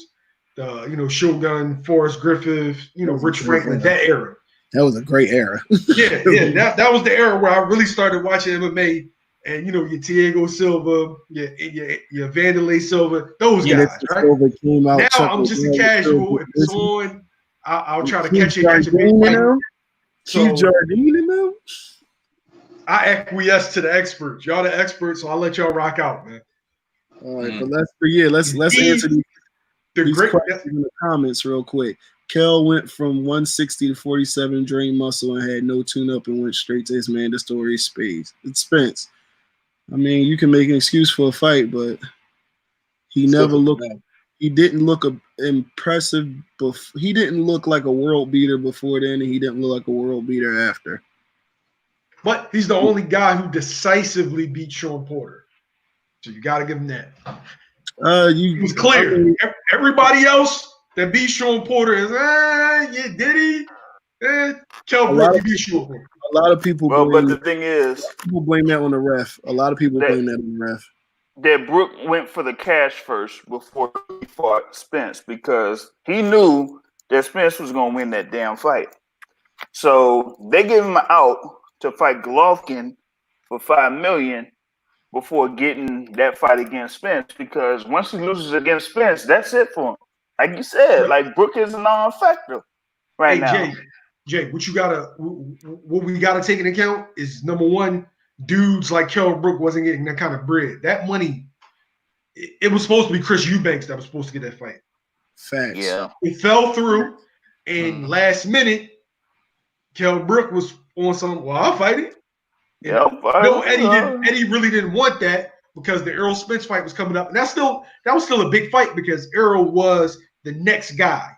A: the Shogun, Forrest Griffith, Rich Franklin, that era.
B: That was a great era.
A: yeah. That was the era where I really started watching MMA. And your Thiago Silva, your Vanderlei Silva, those guys, right? Now I'm just a casual. If it's on, I'll try to catch it.
B: Keith Jardine in them.
A: I acquiesce to the experts. Y'all the experts, so I'll let y'all rock out, man.
B: All right, but let's answer these questions in the comments real quick. Kel went from 160 to 47, drained muscle, and had no tune-up, and went straight to his mandatory Spence. I mean, you can make an excuse for a fight, but he never looked. He didn't look impressive. He didn't look like a world beater before then, and he didn't look like a world beater after.
A: But he's the only guy who decisively beat Sean Porter, so you got to give him that. It was clear. Everybody else that beat Sean Porter is, did he? Kell Brook can be short.
B: A lot of people
C: Well,
B: blame.
C: but the thing is,
B: People blame that on the ref. A lot of people blame that on the ref.
C: that Brook went for the cash first before he fought Spence because he knew that Spence was going to win that damn fight. So they gave him out to fight Golovkin for $5 million before getting that fight against Spence because once he loses against Spence, that's it for him. Like you said, like Brook is a non-factor right now.
A: Jay, what we gotta take into account is number one, dudes like Kell Brook wasn't getting that kind of bread. That money, it was supposed to be Chris Eubanks that was supposed to get that fight.
B: Facts.
C: Yeah.
A: It fell through, and last minute, Kell Brook was on some. Well, I'll fight it.
C: Yeah.
A: No, Eddie really didn't want that because the Errol Spence fight was coming up, and that was still a big fight because Errol was the next guy.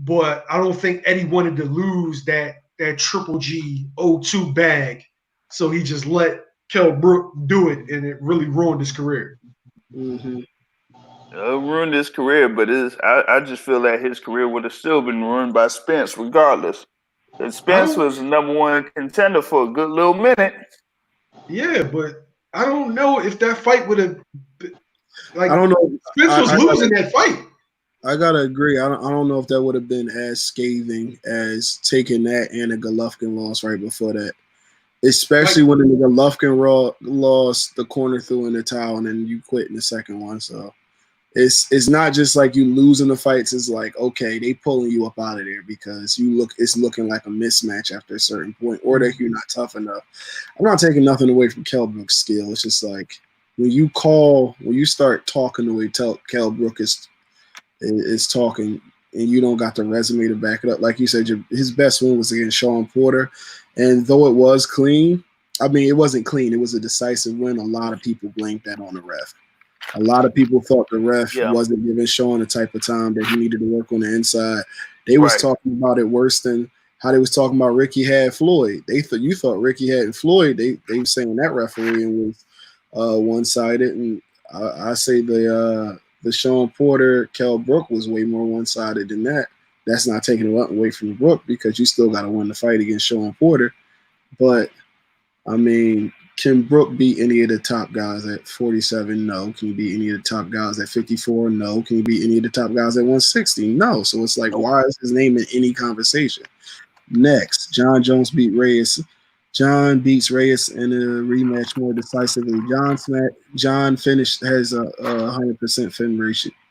A: But I don't think Eddie wanted to lose that Triple G 0-2 bag, so he just let Kell Brook do it, and it really ruined his career.
B: Mm-hmm.
C: Ruined his career, but I just feel that his career would have still been ruined by Spence regardless. And Spence was the number one contender for a good little minute.
A: Yeah, but I don't know if that fight would have. Like,
B: I don't know.
A: Spence was losing that fight.
B: I gotta agree. I don't know if that would have been as scathing as taking that and a Golovkin loss right before that. Especially when the Golovkin lost the corner threw in the towel and then you quit in the second one. So it's not just like you losing the fights. It's like, okay, they pulling you up out of there because it's looking like a mismatch after a certain point, or that you're not tough enough. I'm not taking nothing away from Kell Brook's skill. It's just like when you start talking the way Kell Brook is talking, and you don't got the resume to back it up. Like you said, his best win was against Sean Porter, and though it was clean, I mean, it wasn't clean. It was a decisive win. A lot of people blamed that on the ref. A lot of people thought the ref wasn't giving Sean the type of time that he needed to work on the inside. They was talking about it worse than how they was talking about Ricky had Floyd. You thought Ricky had Floyd. They were saying that refereeing was one-sided, and I say the Sean Porter Kell Brook was way more one-sided than that. That's not taking away from Brook because you still got to win the fight against Sean Porter. But I mean, can Brook beat any of the top guys at 47? No. Can he beat any of the top guys at 54? No. Can he beat any of the top guys at 160? No. So it's like, why is his name in any conversation? Next, John Jones beat Reyes. John beats Reyes in a rematch more decisively. John has a 100%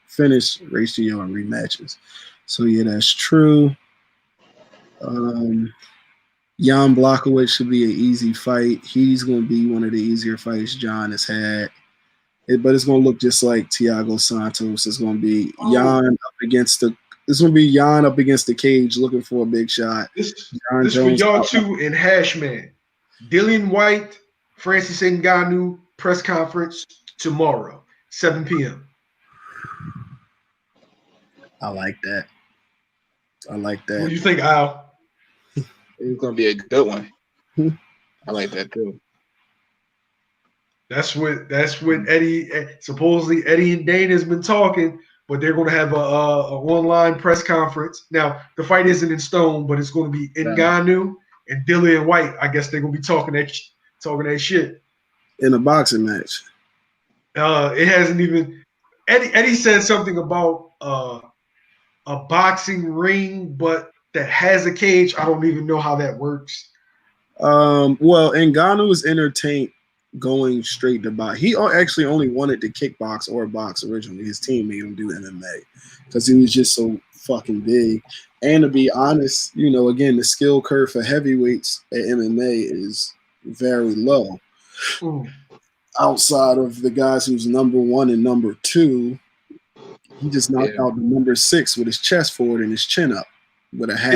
B: finish ratio in rematches. So yeah, that's true. Jan Blachowicz should be an easy fight. He's going to be one of the easier fights John has had. But it's going to look just like Thiago Santos. It's going to be Jan up against the cage looking for a big shot.
A: This for y'all two in Hashman. Dillian White, Francis Ngannou press conference tomorrow, 7 p.m.
B: I like that.
A: What do you think, Al?
D: It's gonna be a good one. I like that too.
A: That's what Eddie supposedly Eddie and Dane has been talking, but they're going to have a online press conference. Now the fight isn't in stone, but it's going to be Ngannou and Dillian White. I guess they're going to be talking that shit
B: in a boxing match.
A: It hasn't even. Eddie said something about a boxing ring, but that has a cage. I don't even know how that works.
B: Well, Ngannou was entertained going straight to box. He actually only wanted to kickbox or box originally. His team made him do MMA because he was just so fucking big. And to be honest, again, the skill curve for heavyweights at MMA is very low. Outside of the guys who's number 1 and number 2, he just knocked out the number 6 with his chest forward and his chin up with a half.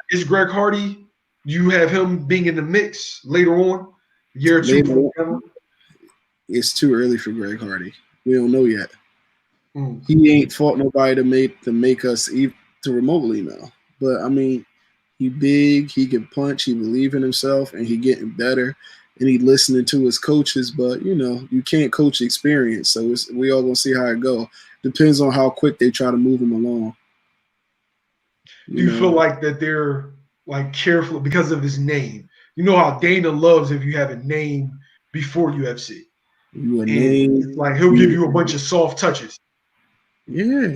A: Is Greg Hardy? You have him being in the mix later on, year or two.
B: It's too early for Greg Hardy. We don't know yet. He ain't fought nobody to make us to remotely know. But I mean, he big, he can punch, he believe in himself, and he getting better. And he listening to his coaches, but you can't coach experience. So we all gonna see how it go. Depends on how quick they try to move him along.
A: Do you feel like that they're like carefully because of his name. You know how Dana loves if you have a name before UFC.
B: You a
A: And
B: name.
A: like he'll give you a bunch of soft touches.
B: Yeah,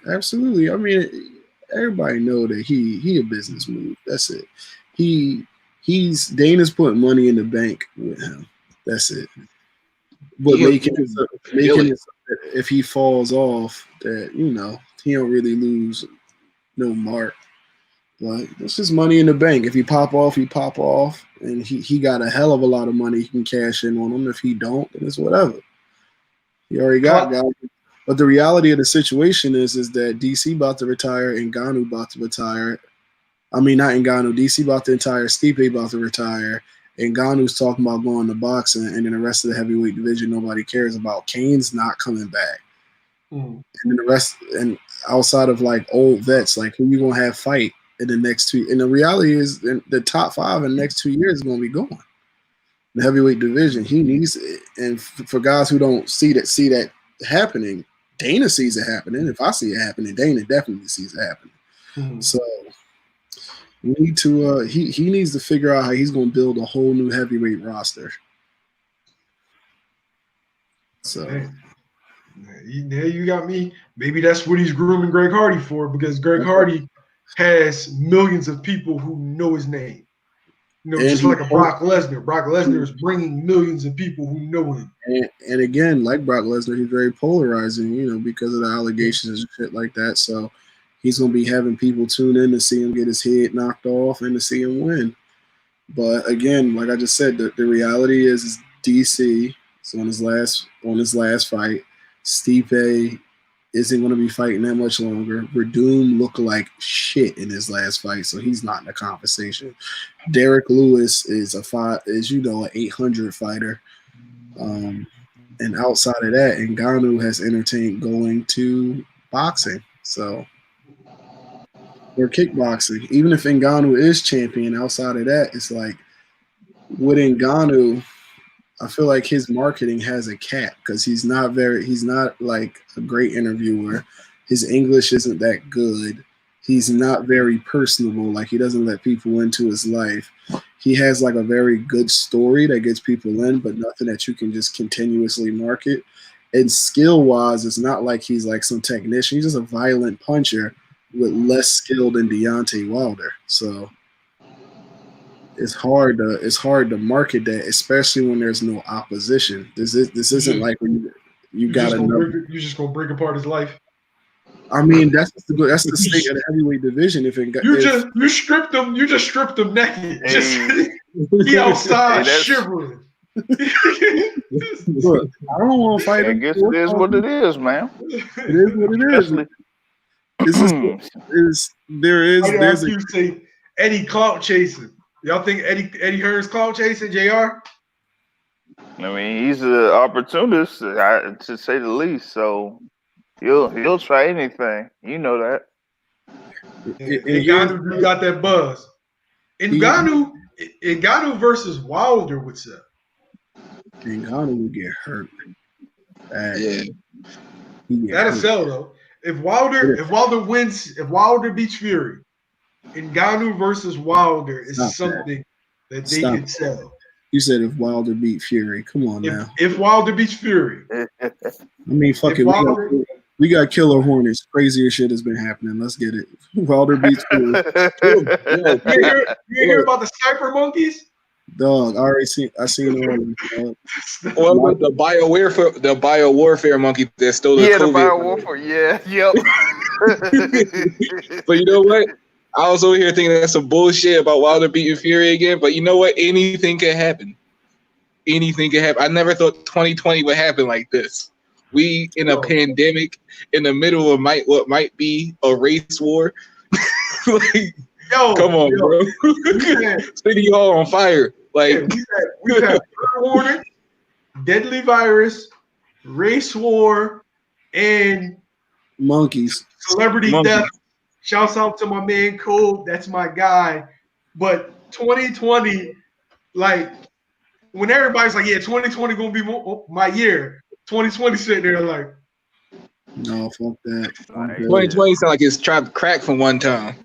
B: absolutely. I mean, everybody know that he a business move. That's it. He's Dana's putting money in the bank with him. That's it. But making it so that if he falls off, that he don't really lose no mark. But it's just money in the bank. If he pop off, he pop off, and he got a hell of a lot of money he can cash in on him. If he don't, then it's whatever. He already got guys. But the reality of the situation is that DC about to retire, Ngannou about to retire. I mean, not Ngannou. DC about to retire. Stipe about to retire. Ngannou's talking about going to boxing, and then the rest of the heavyweight division nobody cares about. Kane's not coming back. And then the rest, and outside of like old vets, like who you gonna have fight in the next 2? And the reality is, the top 5 in the next 2 years is gonna be gone. The heavyweight division, he needs it. And for guys who don't see that happening, Dana sees it happening. If I see it happening, Dana definitely sees it happening. So we need to. He needs to figure out how he's going to build a whole new heavyweight roster. So
A: there you got me. Maybe that's what he's grooming Greg Hardy for, because Greg Hardy has millions of people who know his name. Just like a Brock Lesnar. Brock Lesnar is bringing millions of people who know him.
B: And again, like Brock Lesnar, he's very polarizing, because of the allegations and shit like that. So he's going to be having people tune in to see him get his head knocked off and to see him win. But again, like I just said, the reality is DC is on his last fight. Stipe isn't going to be fighting that much longer. Verdum looked like shit in his last fight, so he's not in the conversation. Derek Lewis is an 800 fighter. And outside of that, Ngannou has entertained going to boxing. So, or kickboxing. Even if Ngannou is champion, outside of that, it's like with Ngannou, I feel like his marketing has a cap because he's not like a great interviewer. His English isn't that good. He's not very personable. Like, he doesn't let people into his life. He has like a very good story that gets people in, but nothing that you can just continuously market. And skill-wise, it's not like he's like some technician. He's just a violent puncher with less skill than Deontay Wilder. So it's hard to market that, especially when there's no opposition. This isn't like when you got to know.
A: You're just gonna break apart his life.
B: I mean, that's the state of the heavyweight division.
A: You stripped him, you just stripped him naked. He outside shivering.
B: Look, I don't want to fight him.
C: I guess it is what it is, man.
B: It is what it is. There's
A: you say Eddie clout chasing. Y'all think Eddie Hearn's clout chasing, JR?
C: I mean, he's an opportunist, to say the least. So he'll try anything. You know that.
A: Ngannou got that buzz. Ngannou versus Wilder would sell.
B: Ngannou would get hurt.
A: That'll sell though. If Wilder wins, if Wilder beats Fury, Ngannou versus Wilder is something that they could sell.
B: You said if Wilder beat Fury. Come on now.
A: If Wilder beats Fury.
B: I mean, fucking we got Killer Hornets. Crazier shit has been happening. Let's get it. Wilder beats Fury.
A: You hear about the sniper monkeys?
B: Dog, I seen them.
D: What about the biowarfare monkey that stole the COVID?
C: The biowarfare, yeah.
D: But you know what? I was over here thinking that's some bullshit about Wilder beating Fury again. But you know what? Anything can happen. Anything can happen. I never thought 2020 would happen like this. We in a pandemic in the middle of what might be a race war. Come on, bro. City Hall on fire. Like
A: we've had warning, deadly virus, race war, and
B: monkeys.
A: Celebrity death. Shouts out to my man Cole. That's my guy. But 2020, like when everybody's like, yeah, 2020 gonna be my year. 2020 sitting there like,
B: no, fuck that.
D: 2020 sound like it's tried to crack from one time.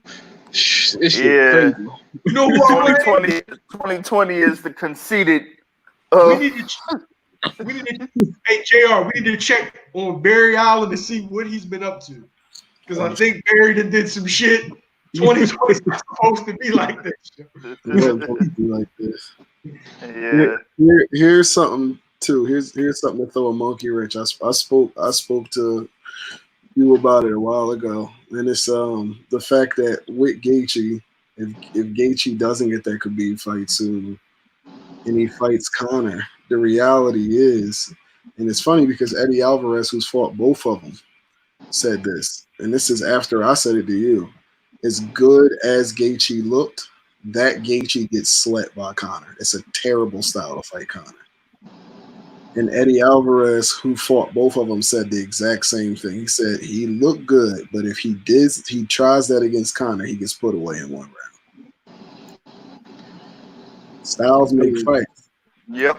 D: This shit
C: Yeah.
D: crazy.
A: You know who I want?
C: 2020 is the conceited.
A: We need to. Hey Jr. We need to check on Barry Allen to see what he's been up to, because I think Barry did some shit. 2020 is supposed to be like this.
B: It was supposed to be like this.
C: Yeah.
B: Here's something too. Here's something to throw a monkey wrench. I spoke to you about it a while ago, and it's the fact that with Gaethje, if Gaethje doesn't get that Khabib fight soon, and he fights Conor, the reality is, and it's funny because Eddie Alvarez, who's fought both of them, said this, and this is after I said it to you. As good as Gaethje looked, that Gaethje gets slept by Conor. It's a terrible style to fight Conor. And Eddie Alvarez, who fought both of them, said the exact same thing. He said he looked good, but if he tries that against Conor, he gets put away in one round. Styles make fights.
C: Yep.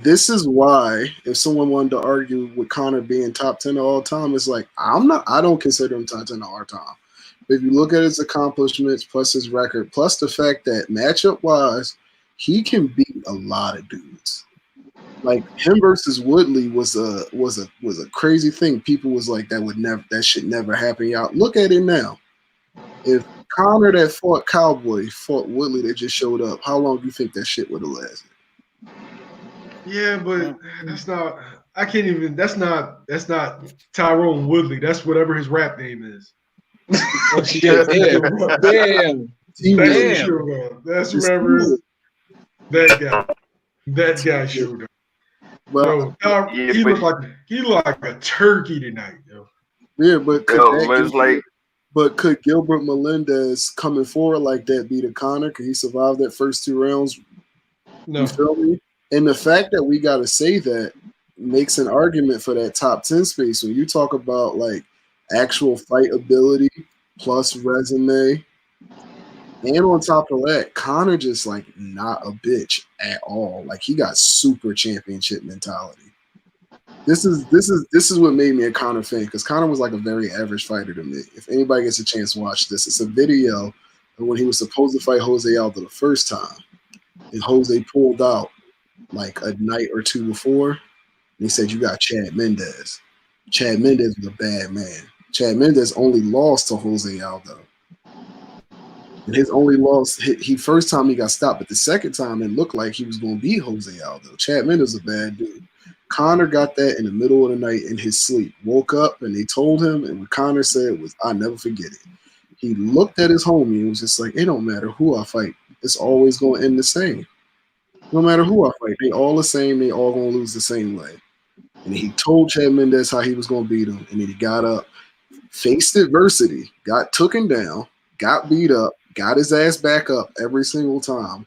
B: This is why, if someone wanted to argue with Conor being top 10 of all time, it's like I don't consider him top 10 of all time. But if you look at his accomplishments plus his record, plus the fact that matchup wise, he can beat a lot of dudes. Like him versus Woodley was a crazy thing. People was like that should never happen. Y'all look at it now. If Conor that fought Cowboy fought Woodley that just showed up, how long do you think that shit would have lasted?
A: Yeah, but that's not. I can't even. That's not Tyrone Woodley. That's whatever his rap name is.
D: Damn.
A: That's whoever that guy. That guy showed up.
B: Well,
A: he looked like a turkey tonight, yo.
B: Yeah, but could Gilbert Melendez coming forward like that beat a Conor? Could he survive that first 2 rounds?
A: No.
B: You feel me? And the fact that we got to say that makes an argument for that top 10 space. When you talk about like actual fight ability plus resume, and on top of that, Conor just like not a bitch at all. Like he got super championship mentality. This is what made me a Conor fan, because Conor was like a very average fighter to me. If anybody gets a chance to watch this, it's a video of when he was supposed to fight Jose Aldo the first time, and Jose pulled out like a night or two before, and he said, "You got Chad Mendes." Chad Mendes was a bad man. Chad Mendes only lost to Jose Aldo. And his only loss, he first time he got stopped, but the second time it looked like he was going to beat Jose Aldo. Chad Mendes was a bad dude. Conor got that in the middle of the night in his sleep. Woke up and they told him, and what Conor said was, "I never forget it." He looked at his homie and was just like, "It don't matter who I fight. It's always going to end the same. No matter who I fight, they all the same. They all going to lose the same way." And he told Chad Mendes how he was going to beat him. And then he got up, faced adversity, got taken down, got beat up, got his ass back up every single time,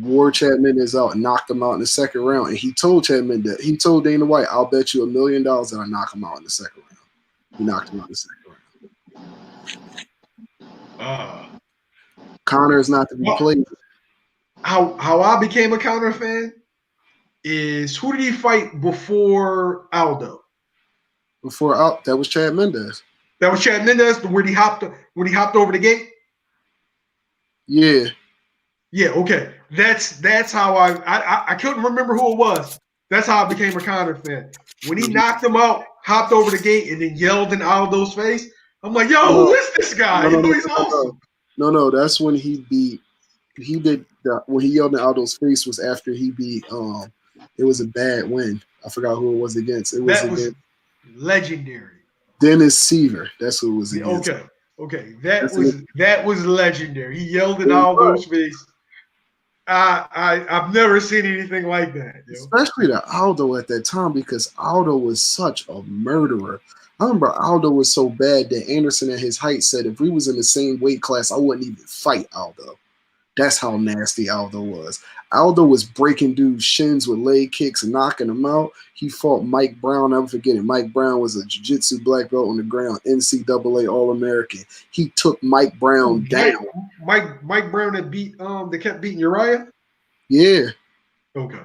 B: wore Chad Mendes out and knocked him out in the second round. And he told Dana White, "I'll bet you $1 million that I knock him out in the second round." He knocked him out in the second round. Conor is not to be played.
A: How I became a Conor fan is, who did he fight before Aldo?
B: That was Chad Mendes.
A: That was Chad Mendes when he hopped over the gate?
B: Yeah.
A: Yeah, okay. That's how I couldn't remember who it was. That's how I became a Conor fan. When he knocked him out, hopped over the gate, and then yelled in Aldo's face, I'm like, yo, who is this guy? He's awesome.
B: No, that's when when he yelled in Aldo's face was after he beat it was a bad win. I forgot who it was against. That was
A: legendary.
B: Dennis Seaver. That's who it was against.
A: Okay. That was legendary. He yelled in Aldo's face. I've never seen anything like that. Yo.
B: Especially to Aldo at that time, because Aldo was such a murderer. I remember Aldo was so bad that Anderson at his height said if we was in the same weight class, I wouldn't even fight Aldo. That's how nasty Aldo was. Aldo was breaking dudes' shins with leg kicks and knocking them out. He fought Mike Brown. Never forget it. Mike Brown was a jiu-jitsu black belt on the ground, NCAA All-American. He took Mike Brown down.
A: Mike Brown that kept beating Uriah?
B: Yeah.
A: Okay.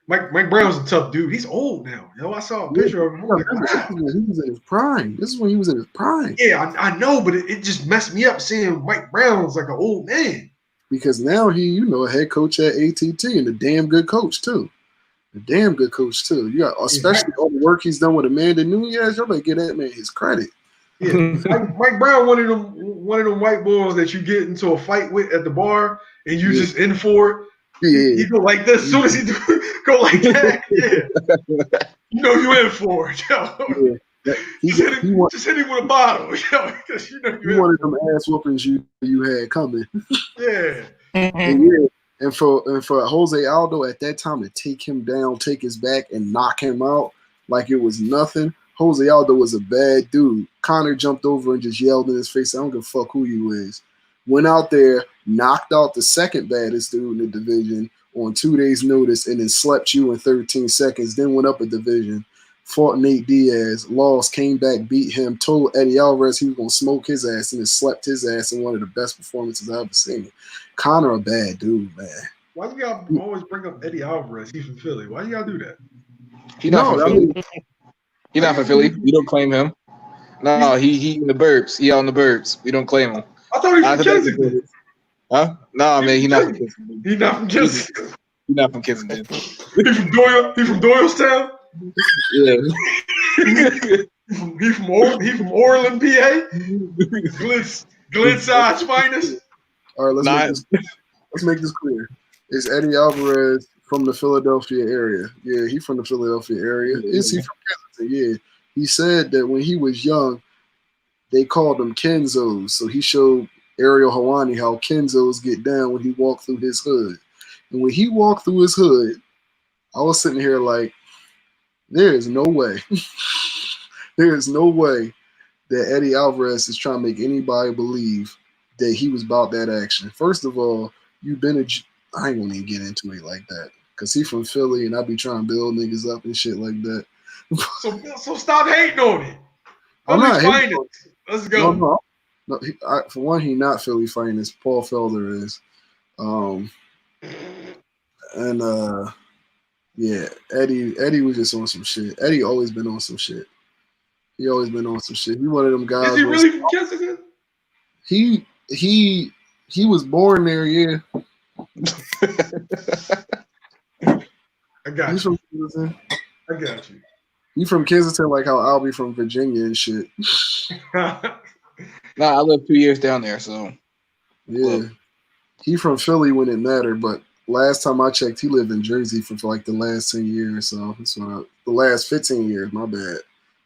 A: Mike Brown's a tough dude. He's old now. I saw a picture of him. I'm like, wow.
B: He was in his prime. This is when he was in his prime.
A: Yeah, I know, but it just messed me up seeing Mike Brown's like an old man.
B: Because now he, a head coach at ATT and a damn good coach too. A damn good coach too. You got especially all the work he's done with Amanda Nunez. Y'all better give that man his credit.
A: Yeah, Mike Brown, one of them white boys that you get into a fight with at the bar and you just in for it. Yeah. He go like this. As soon as he go like that, yeah. You in for it. Yo. Yeah. Just hit him with a bottle. Because you
B: wanted them ass whoopings you had coming.
A: Yeah.
B: And for Jose Aldo at that time to take him down, take his back, and knock him out like it was nothing. Jose Aldo was a bad dude. Conor jumped over and just yelled in his face, I don't give a fuck who you is. Went out there, knocked out the second baddest dude in the division on 2 days' notice, and then slept you in 13 seconds, then went up a division, fought Nate Diaz, lost, came back, beat him, told Eddie Alvarez he was going to smoke his ass, and then slept his ass in one of the best performances I've ever seen. Conor a bad dude, man.
A: Why you gotta always bring up Eddie Alvarez? He's from Philly. Why you gotta do that?
D: He's not from Philly. He's not from Philly. We don't claim him. No, he in the burbs. He out in the burbs. We don't claim him.
A: I thought he was from Kensington.
D: Huh? No, man, he's not from Kensington.
A: He's not from Kensington.
D: He's not from Kensington.
A: He from Doyle. He from Doylestown.
D: Yeah.
A: he from Orland, PA. Glitzide's finest.
B: All right, let's make this clear. Is Eddie Alvarez from the Philadelphia area? Yeah, he's from the Philadelphia area. Is he from Kensington? Yeah. He said that when he was young, they called them Kenzos. So he showed Ariel Helwani how Kenzos get down when he walked through his hood. And when he walked through his hood, I was sitting here like, there is no way. There is no way that Eddie Alvarez is trying to make anybody believe that he was about that action. First of all, you've been I ain't gonna even get into it like that. Because he from Philly and I be trying to build niggas up and shit like that.
A: So stop hating on it.
B: I'm not hating on it.
A: Let's go.
B: No, for one, he not Philly finest. Paul Felder is. Yeah, Eddie was just on some shit. Eddie always been on some shit. He always been on some shit. He one of them guys.
A: Is he really from Kensington?
B: He was born there, yeah.
A: I got you. I got you.
B: You from Kensington like how I'll be from Virginia and shit.
D: Nah, I lived 2 years down there, so.
B: Yeah. He from Philly when it mattered, but last time I checked, he lived in Jersey for like the last 10 years. So the last 15 years, my bad.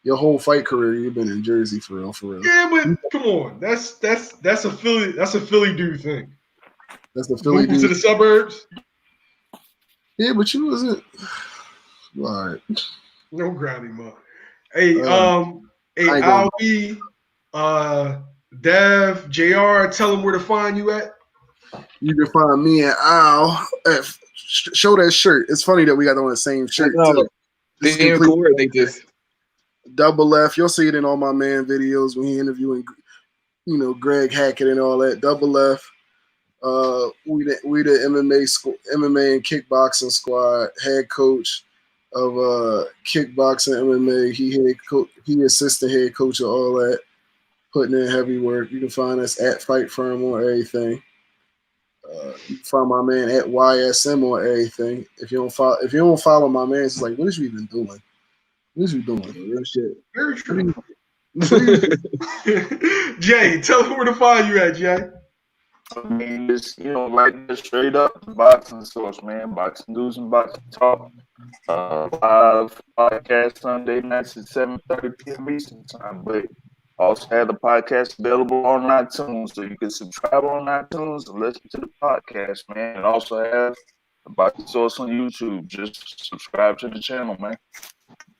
B: Your whole fight career, you've been in Jersey for real.
A: Yeah, but come on. That's a Philly dude thing.
B: That's the Philly dude.
A: To the suburbs?
B: Yeah, but you wasn't. All right.
A: No grounding mud. Hey, Albie, Dev, JR, tell them where to find you at.
B: You can find me at Al. Show that shirt. It's funny that we got on the same shirt.
D: They didn't record. They just
B: Double F. You'll see it in all my man videos when he interviewing, Greg Hackett and all that. Double F. We the MMA and kickboxing squad. Head coach of kickboxing MMA. He assistant head coach of all that. Putting in heavy work. You can find us at Fight Firm on everything. You can find my man at YSM on everything. If you don't follow my man, it's like, what is you even doing? What is you doing? Real shit.
A: Very true. Jay, tell them where to find you at, Jay.
C: I mean, just like this straight up boxing source, man. Boxing news and boxing talk. Live podcast Sunday nights at 7:30 p.m. Eastern time. But also have the podcast available on iTunes, so you can subscribe on iTunes and listen to the podcast, man. And also have the boxing source on YouTube. Just subscribe to the channel, man.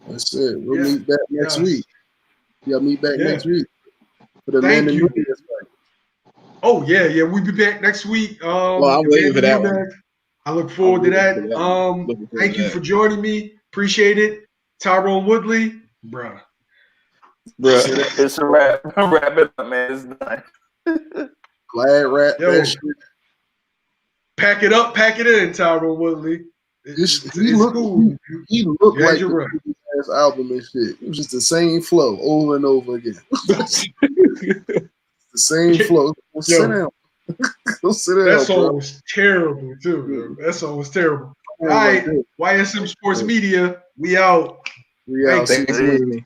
B: That's it. We'll meet back next week. Y'all meet back next week for the man in movie.
A: Oh yeah. We'll be back next week.
D: Well, I'm waiting for that one.
A: I look forward to that. Thank you for joining me. Appreciate it. Tyrone Woodley, bruh.
C: It's a wrap. Wrap it up, man. It's done.
B: Glad wrap that shit.
A: Pack it up, pack it in, Tyrone Woodley.
B: He
A: it's
B: looked
A: cool.
B: he looked
A: You had
B: like
A: your
B: the
A: run.
B: previous last album and shit. It was just the same flow over and over again. The same flow. Go sit down. Go sit down,
A: That song
B: bro.
A: was terrible too. Yo. That song was terrible. All
B: Right
A: right,
B: there.
A: YSM Sports Media, we out.
B: We out.
A: Thanks.
B: See
D: Thanks
B: you
D: for
B: later.
D: having me.